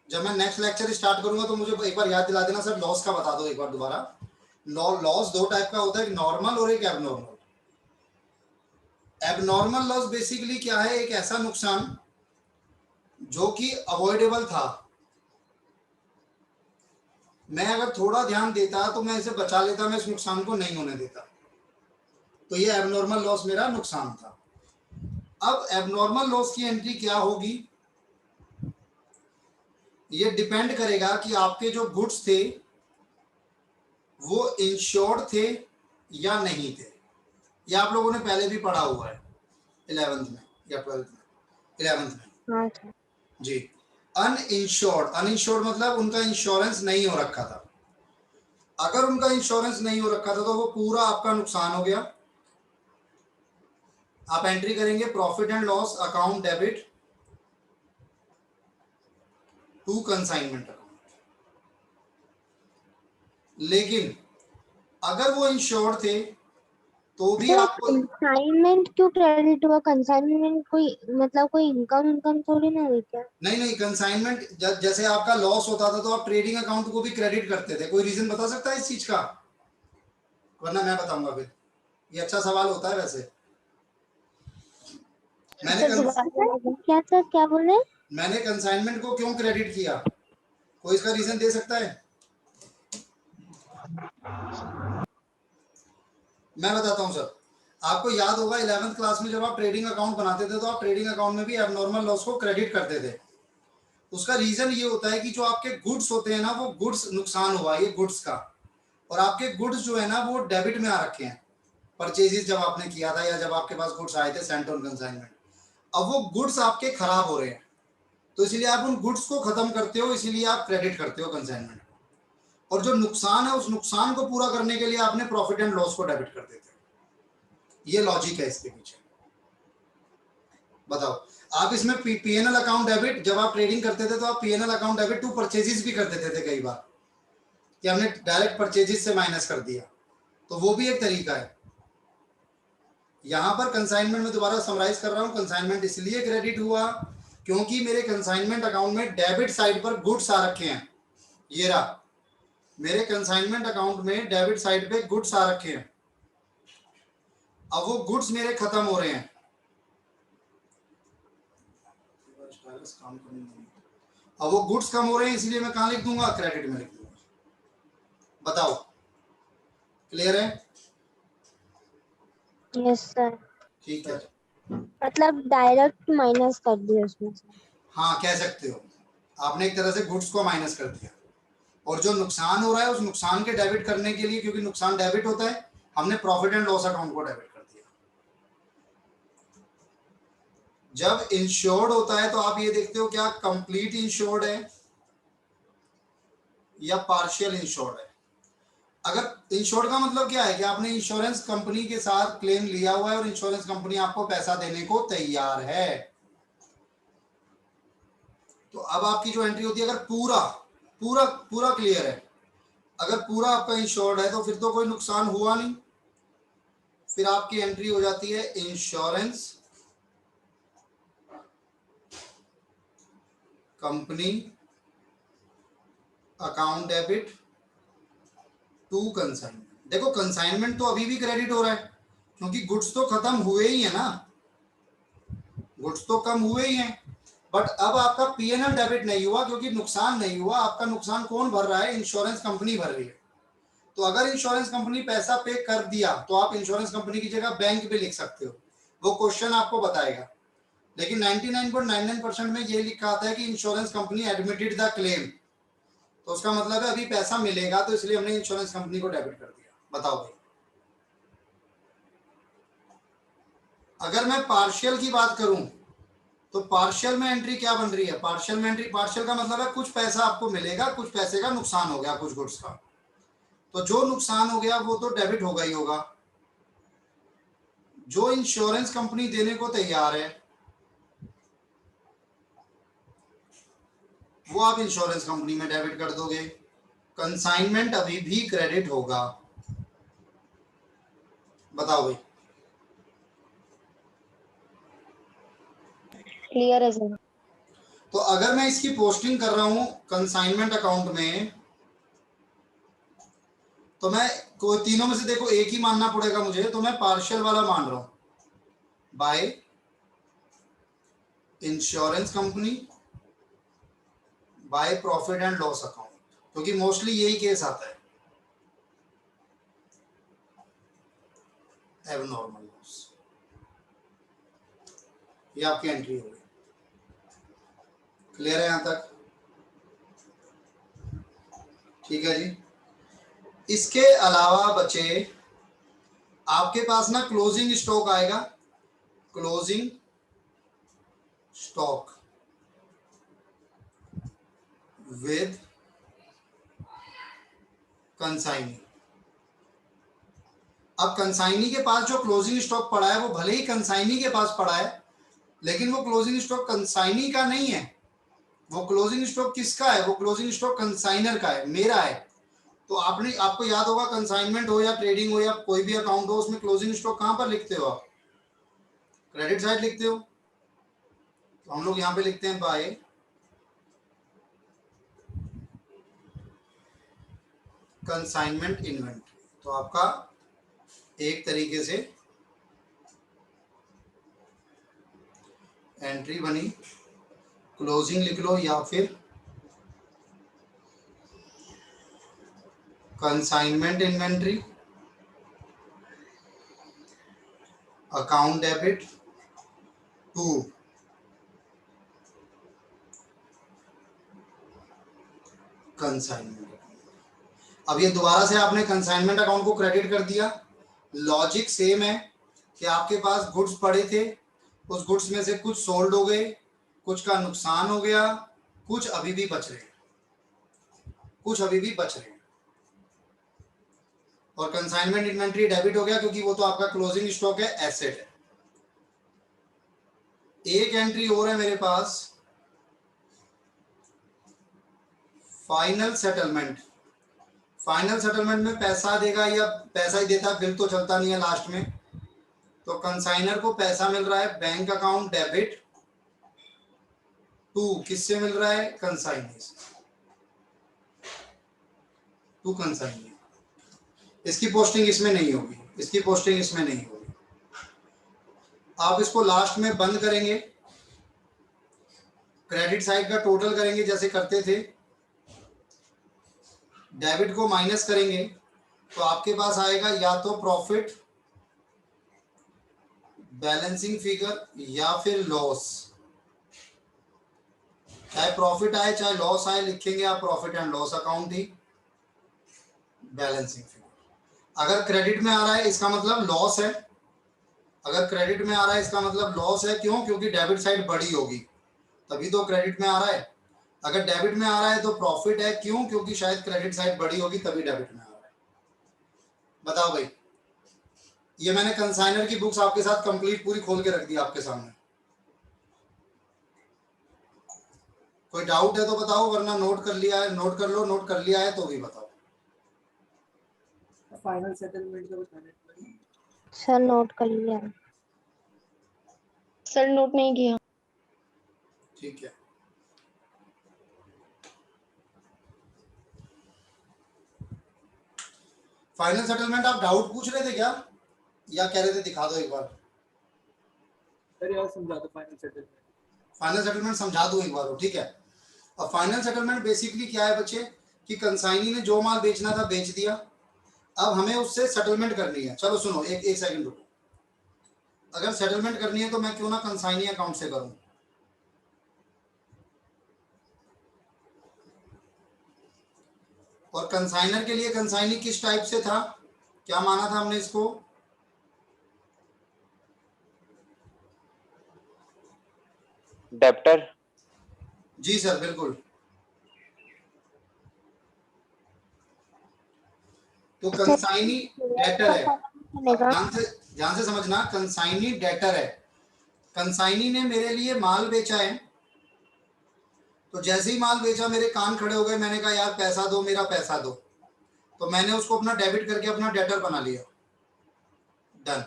जब मैं नेक्स्ट लेक्चर स्टार्ट करूंगा तो मुझे एक बार याद दिला देना सर, लॉस का बता दो एक बार दोबारा। लॉस 2 टाइप का होता है, एक नॉर्मल और एक एबनॉर्मल। एबनॉर्मल लॉस बेसिकली क्या है? एक ऐसा नुकसान जो कि अवॉइडेबल था। मैं अगर थोड़ा ध्यान देता तो मैं इसे बचा लेता, मैं इस नुकसान को नहीं होने देता। तो ये एबनॉर्मल लॉस मेरा नुकसान था। अब एबनॉर्मल लॉस की एंट्री क्या होगी? ये डिपेंड करेगा कि आपके जो गुड्स थे वो इंश्योर्ड थे या नहीं थे। ये आप लोगों ने पहले भी पढ़ा हुआ है 11th में या 12th में, 11th में। हाँ सर। जी। अनइंश्योर्ड मतलब उनका इंश्योरेंस नहीं हो रखा था। अगर उनका इंश्योरेंस नहीं हो रखा था तो वो पूरा आपका नुकसान हो गया। आप एंट्री करेंगे profit and loss account debit to consignment account. लेकिन अगर वो इंश्योर्ड थे तो भी आपको कंसाइनमेंट क्यों क्रेडिट हुआ? कंसाइनमेंट कोई मतलब कोई इनकम थोड़ी ना हुई क्या? नहीं, कंसाइनमेंट जैसे आपका लॉस होता था तो आप ट्रेडिंग अकाउंट को भी क्रेडिट करते थे। कोई रीजन बता सकता है इस चीज का? वरना मैं बताऊंगा फिर। ये अच्छा सवाल होता है वैसे। क्या बोल रहे? मैंने कंसाइनमेंट को क्यों क्रेडिट किया? कोई इसका रीजन दे सकता है? मैं बताता हूं सर। आपको याद होगा 11th क्लास में जब आप ट्रेडिंग अकाउंट बनाते थे तो आप ट्रेडिंग अकाउंट में भी एबनॉर्मल लॉस को क्रेडिट करते थे। उसका रीजन ये होता है कि जो आपके गुड्स होते हैं ना, वो गुड्स नुकसान हुआ ये गुड्स का, और आपके गुड्स जो है ना वो डेबिट में आ रखे हैं, परचेजेस जब आपने किया था या जब आपके पास गुड्स आए थे सेंट ऑन कंसाइनमेंट। अब वो गुड्स आपके खराब हो रहे हैं, तो इसलिए आप उन गुड्स को खत्म करते हो, इसीलिए आप क्रेडिट करते हो कंसाइनमेंट को, और जो नुकसान है उस नुकसान को पूरा करने के लिए आपने प्रॉफिट एंड लॉस को डेबिट कर देते हो। ये लॉजिक है इसके पीछे। बताओ, आप इसमें पीएनएल अकाउंट डेबिट, जब आप ट्रेडिंग करते थे तो आप PNL account debit to purchases भी कर देते थे कई बार, कि हमने डायरेक्ट परचेजेस से माइनस कर दिया, तो वो भी एक तरीका है। यहां पर कंसाइनमेंट में दोबारा समराइज कर रहा हूं, कंसाइनमेंट इसलिए क्रेडिट हुआ क्योंकि मेरे कंसाइनमेंट अकाउंट में डेबिट साइड पर गुड्स आ रखे हैं। ये रहा, मेरे कंसाइनमेंट अकाउंट में डेबिट साइड पे गुड्स आ रखे हैं। अब वो गुड्स मेरे खत्म हो रहे हैं, अब वो गुड्स कम हो रहे हैं, इसलिए मैं कहां लिख दूंगा, क्रेडिट में लिख दूंगा। बताओ, क्लियर है? Yes sir. ठीक है, मतलब डायरेक्ट माइनस कर दिया उसमें से। हाँ कह सकते हो, आपने एक तरह से गुड्स को माइनस कर दिया, और जो नुकसान हो रहा है उस नुकसान के डेबिट करने के लिए, क्योंकि नुकसान डेबिट होता है, हमने प्रॉफिट एंड लॉस अकाउंट को डेबिट कर दिया। जब इंश्योर्ड होता है तो आप ये देखते हो क्या कंप्लीट इंश्योर्ड है या पार्शियल इंश्योर्ड है। अगर इंश्योर्ड का मतलब क्या है कि आपने इंश्योरेंस कंपनी के साथ क्लेम लिया हुआ है और इंश्योरेंस कंपनी आपको पैसा देने को तैयार है, तो अब आपकी जो एंट्री होती है, अगर पूरा पूरा पूरा क्लियर है, अगर पूरा आपका इंश्योर्ड है तो फिर तो कोई नुकसान हुआ नहीं, फिर आपकी एंट्री हो जाती है insurance company account debit to consignment. देखो कंसाइनमेंट तो अभी भी क्रेडिट हो रहा है क्योंकि गुड्स तो खत्म हुए ही है ना, गुड्स तो कम हुए ही हैं, बट अब आपका पीएनएल डेबिट नहीं हुआ क्योंकि नुकसान नहीं हुआ। आपका नुकसान कौन भर रहा है, इंश्योरेंस कंपनी भर रही है। तो अगर इंश्योरेंस कंपनी पैसा पे कर दिया तो आप इंश्योरेंस कंपनी की जगह बैंक भी लिख सकते हो, वो क्वेश्चन आपको बताएगा, लेकिन 99.99% में ये लिखा आता है कि insurance company admitted the claim, तो उसका मतलब है अभी पैसा मिलेगा, तो इसलिए हमने इंश्योरेंस कंपनी को डेबिट कर दिया। बताओ भाई, अगर मैं पार्शियल की बात करूं तो पार्शियल में एंट्री क्या बन रही है, पार्शियल में एंट्री, पार्शियल का मतलब है कुछ पैसा आपको मिलेगा, कुछ पैसे का नुकसान हो गया, कुछ गुड्स का, तो जो नुकसान हो गया वो तो डेबिट होगा ही होगा। जो इंश्योरेंस कंपनी देने को तैयार है वो आप इंश्योरेंस कंपनी में डेबिट कर दोगे, कंसाइनमेंट अभी भी क्रेडिट होगा। बताओ भाई, क्लियर है सर। तो अगर मैं इसकी पोस्टिंग कर रहा हूं कंसाइनमेंट अकाउंट में, तो मैं कोई तीनों में से देखो एक ही मानना पड़ेगा मुझे, तो मैं पार्शियल वाला मान रहा हूं, by insurance company by profit and loss account, क्योंकि मोस्टली यही केस आता है, एबनॉर्मल लॉस। ये आपकी एंट्री होगी। क्लियर है यहां तक? ठीक है जी। इसके अलावा बचे आपके पास ना क्लोजिंग स्टॉक आएगा, क्लोजिंग स्टॉक विद कंसाइनी। अब कंसाइनी के पास जो क्लोजिंग स्टॉक पड़ा है वो भले ही कंसाइनी के पास पड़ा है, लेकिन वो क्लोजिंग स्टॉक कंसाइनी का नहीं है, वो क्लोजिंग स्टॉक किसका है, वो क्लोजिंग स्टॉक कंसाइनर का है, मेरा है। तो आपको याद होगा कंसाइनमेंट हो या ट्रेडिंग हो या कोई भी अकाउंट हो, उसमें क्लोजिंग स्टॉक कहां पर लिखते हो आप, क्रेडिट साइड लिखते हो। तो हम लोग यहां पे लिखते हैं बाय कंसाइनमेंट इन्वेंट्री। तो आपका एक तरीके से एंट्री बनी, क्लोजिंग लिख लो या फिर consignment inventory, account debit to consignment. अब ये दोबारा से आपने कंसाइनमेंट अकाउंट को क्रेडिट कर दिया। लॉजिक सेम है कि आपके पास गुड्स पड़े थे, उस गुड्स में से कुछ सोल्ड हो गए, कुछ का नुकसान हो गया, कुछ अभी भी बच रहे हैं, कुछ अभी भी बच रहे हैं। और कंसाइनमेंट इन्वेंट्री डेबिट हो गया क्योंकि वो तो आपका क्लोजिंग स्टॉक है, एसेट है। एक एंट्री और है मेरे पास, फाइनल सेटलमेंट। फाइनल सेटलमेंट में पैसा देगा या पैसा ही देता है, बिल तो चलता नहीं है लास्ट में। तो कंसाइनर को पैसा मिल रहा है बैंक अकाउंट डेबिट टू, किससे मिल रहा है? कंसाइनी से, टू कंसाइनी। इसकी पोस्टिंग इसमें नहीं होगी, इसकी पोस्टिंग इसमें नहीं होगी। आप इसको लास्ट में बंद करेंगे, क्रेडिट साइड का टोटल करेंगे जैसे करते थे, डेबिट को माइनस करेंगे तो आपके पास आएगा या तो प्रॉफिट बैलेंसिंग फिगर या फिर लॉस। चाहे प्रॉफिट आए चाहे लॉस आए, लिखेंगे आप profit and loss account he balancing figure. अगर क्रेडिट में आ रहा है इसका मतलब लॉस है, अगर क्रेडिट में आ रहा है इसका मतलब लॉस है। क्यों? क्योंकि डेबिट साइड बड़ी होगी तभी तो क्रेडिट में आ रहा है। अगर डेबिट में आ रहा है तो प्रॉफिट है। क्यों? क्योंकि शायद क्रेडिट साइड बड़ी होगी तभी डेबिट में आ रहा है। बताओ भाई, ये मैंने कंसाइनर की बुक्स आपके साथ कंप्लीट पूरी खोल के रख दी आपके सामने। कोई डाउट है तो बताओ, वरना नोट कर लिया है, नोट कर लो, नोट कर लिया है तो भी बताओ। फाइनल सेटलमेंट का बताने सर नोट कर लिया। सर नोट नहीं किया। ठीक है, फाइनल सेटलमेंट आप डाउट पूछ रहे थे क्या, या कह रहे थे दिखा दो एक बार? सर यार समझा दो फाइनल सेटलमेंट। फाइनल सेटलमेंट समझा दूं एक बार, ठीक है। अब फाइनल सेटलमेंट बेसिकली क्या है बच्चे, कि कंसाइनी ने जो माल बेचना था बेच दिया, अब हमें उससे सेटलमेंट करनी है। चलो सुनो, एक सेकंड रुको। अगर सेटलमेंट करनी है तो मैं क्यों ना कंसाइनी अकाउंट से करूं। और कंसाइनर के लिए कंसाइनी किस टाइप से था, क्या माना था हमने इसको? डेप्टर। जी सर, बिल्कुल। तो कंसाइनी डेटर है। ध्यान से समझना, कंसाइनी डेटर है। कंसाइनी ने मेरे लिए माल बेचा है, तो जैसे ही माल बेचा मेरे कान खड़े हो गए, मैंने कहा यार पैसा दो, मेरा पैसा दो। तो मैंने उसको अपना डेबिट करके अपना डेटर बना लिया। डन,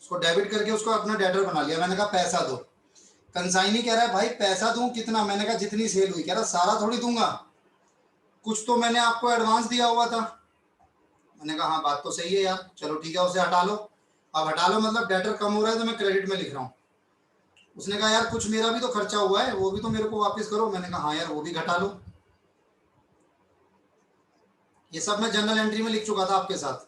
उसको डेबिट करके उसको अपना डेटर बना लिया। मैंने कहा पैसा दो। कंसाइनी कह रहा है भाई पैसा दूं कितना? मैंने कहा जितनी सेल हुई। कह रहा सारा थोड़ी दूंगा, कुछ तो मैंने आपको एडवांस दिया हुआ था। मैंने कहा हाँ बात तो सही है यार, चलो ठीक है उसे हटा लो। अब हटा लो मतलब डेटर कम हो रहा है तो मैं क्रेडिट में लिख रहा हूँ। उसने कहा यार कुछ मेरा भी तो खर्चा हुआ है, वो भी तो मेरे को वापस करो। मैंने कहा हाँ यार वो भी घटा लो। ये सब मैं जनरल एंट्री में लिख चुका था आपके साथ।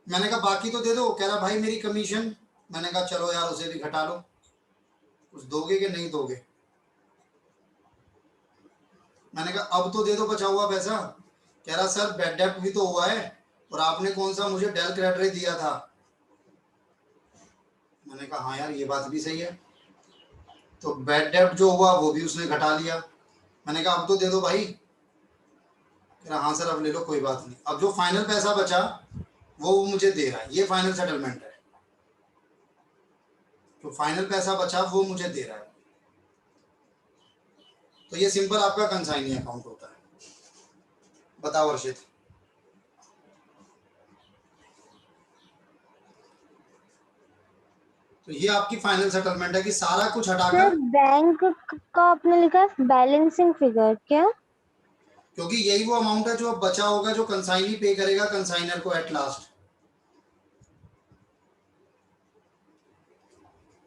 मैंने कहा बाकी तो दे दो। कह रहा भाई मेरी कमीशन। मैंने कहा चलो यार उसे भी घटा लो। कुछ दोगे कि नहीं दोगे? मैंने कहा अब तो दे दो बचा हुआ पैसा। कह रहा सर बैड डेप्ट भी तो हुआ है, और आपने कौन सा मुझे डेल क्रेडिट दिया था। मैंने कहा हाँ यार ये बात भी सही है। तो बैड डेप्ट जो हुआ वो भी उसने घटा लिया। मैंने कहा अब तो दे दो भाई। कह रहा हाँ सर अब ले लो, कोई बात नहीं। अब जो फाइनल पैसा बचा वो मुझे दे रहा है, ये फाइनल सेटलमेंट है। जो फाइनल पैसा बचा वो मुझे दे रहा है। तो ये सिंपल आपका कंसाइनी अकाउंट होता है। बताओ अर्षित। तो ये आपकी फाइनल सेटलमेंट है कि सारा कुछ हटाकर। सर बैंक का आपने लिखा है बैलेंसिंग फिगर, क्या? क्योंकि यही वो अमाउंट है जो अब बचा होगा, जो कंसाइनी पे करेगा कंसाइनर को एट लास्ट।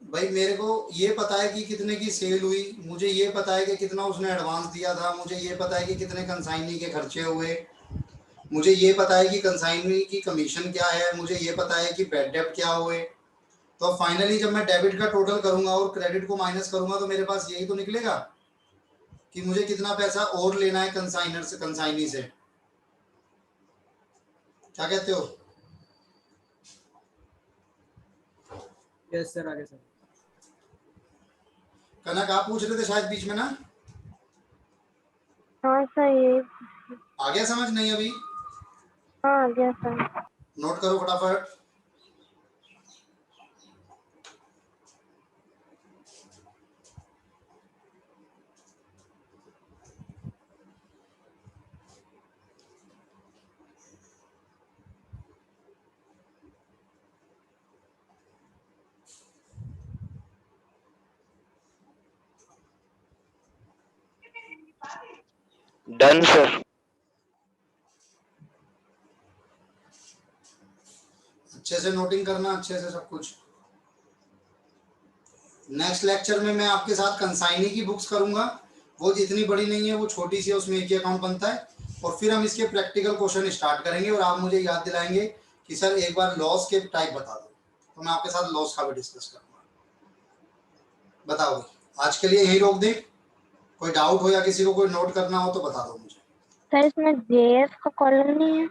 भाई मेरे को ये पता है कि कितने की सेल हुई, मुझे ये पता है कि कितना उसने एडवांस दिया था, मुझे ये पता है कि कितने कंसाइनी के खर्चे हुए, मुझे ये पता है कि कंसाइनी की कमीशन क्या है, मुझे ये पता है कि बैड डेप्ट क्या हुए। तो फाइनली जब मैं डेबिट का टोटल करूंगा और क्रेडिट को माइनस करूंगा तो मेरे पास यही तो निकलेगा कि मुझे कितना पैसा और लेना है कंसाइनर से, कंसाइनी से। क्या कहते हो? यस सर, आगे सर। कनक आप पूछ रहे थे शायद बीच में ना, हाँ सर, ये आ गया समझ? नहीं अभी? हाँ आ गया सर। नोट करो फटाफट। Done sir. अच्छे से नोटिंग करना, अच्छे से सब कुछ। नेक्स्ट लेक्चर में मैं आपके साथ कंसाइनी की बुक्स करूंगा, वो जितनी बड़ी नहीं है, वो छोटी सी है, उसमें एक ही अकाउंट बनता है। और फिर हम इसके प्रैक्टिकल क्वेश्चन स्टार्ट करेंगे और आप मुझे याद दिलाएंगे कि सर एक बार लॉस के टाइप बता दो, तो मैं आपके साथ लॉस का भी डिस्कस करूंगा। बताओ भाई, आज के लिए यही रोक दें? कोई डाउट हो या किसी को कोई नोट करना हो तो बता दो मुझे। सर इसमें जेएफ का कॉलम नहीं है?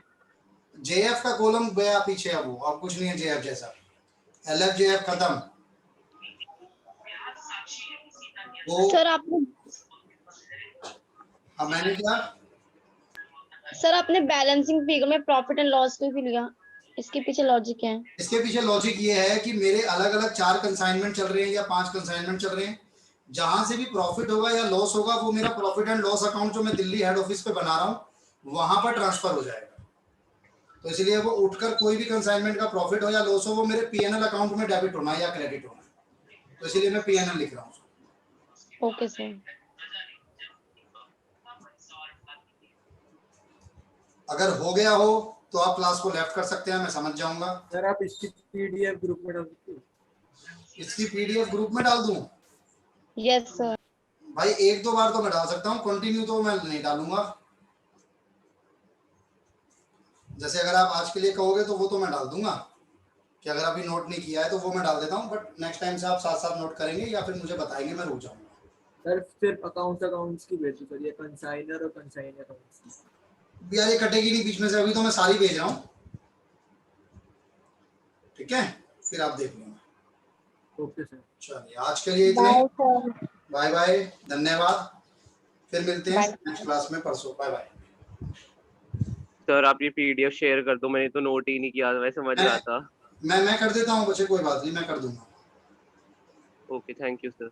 जेएफ का कॉलम गया पीछे, अब कुछ नहीं है जेएफ जैसा। एलएफ जेएफ खत्म। वो सर आपने अब मैंने क्या, सर आपने बैलेंसिंग फिगर में प्रॉफिट एंड लॉस क्यों लिया? इसके पीछे लॉजिक क्या है? इसके पीछे लॉजिक ये है कि मेरे अलग अलग 4 कंसाइनमेंट चल रहे हैं या 5 कंसाइनमेंट चल रहे हैं, जहां से भी प्रॉफिट होगा या लॉस होगा वो मेरा प्रॉफिट एंड लॉस अकाउंट जो मैं दिल्ली हेड ऑफिस पे बना रहा हूं वहां पर ट्रांसफर हो जाएगा। तो इसलिए वो उठकर कोई भी कंसाइनमेंट का प्रॉफिट हो या लॉस हो वो मेरे पीएनएल अकाउंट में डेबिट होना है या क्रेडिट होना है, तो इसलिए मैं पीएनएल लिख रहा हूँ। Okay sir. अगर हो गया हो तो आप क्लास को लेफ्ट कर सकते हैं, मैं समझ जाऊंगा। सर आप इसकी पीडीएफ ग्रुप में डाल सकते हो? इसकी पीडीएफ ग्रुप में डाल दूं? Yes sir. भाई एक दो बार तो मैं डाल सकता हूँ, कंटिन्यू तो मैं नहीं डालूंगा। जैसे अगर आप आज के लिए कहोगे तो वो तो मैं डाल दूंगा कि अगर अभी नोट नहीं किया है तो वो मैं डाल देता हूँ, बट नेक्स्ट टाइम से आप साथ साथ नोट करेंगे या फिर मुझे बताएंगे, मैं रुक जाऊंगा। सर सिर्फ अकाउंट्स की भेज दो सर, ये कंसाइनर और कंसाइन अकाउंट्स। यार ये कटेगी नहीं बीच में से, अभी तो मैं सारी भेज रहा हूँ, ठीक है? फिर आप देख लेना। Okay sir. चलिए आज के लिए इतना ही। Bye sir. बाय बाय, धन्यवाद। फिर मिलते हैं नेक्स्ट क्लास में परसों। Bye bye. सर आप ये पीडीएफ शेयर कर दो, मैंने तो नोट ही नहीं किया, मैं समझ रहा था। मैं कर देता हूँ बच्चे, कोई बात नहीं, मैं कर दूंगा। Okay, thank you sir.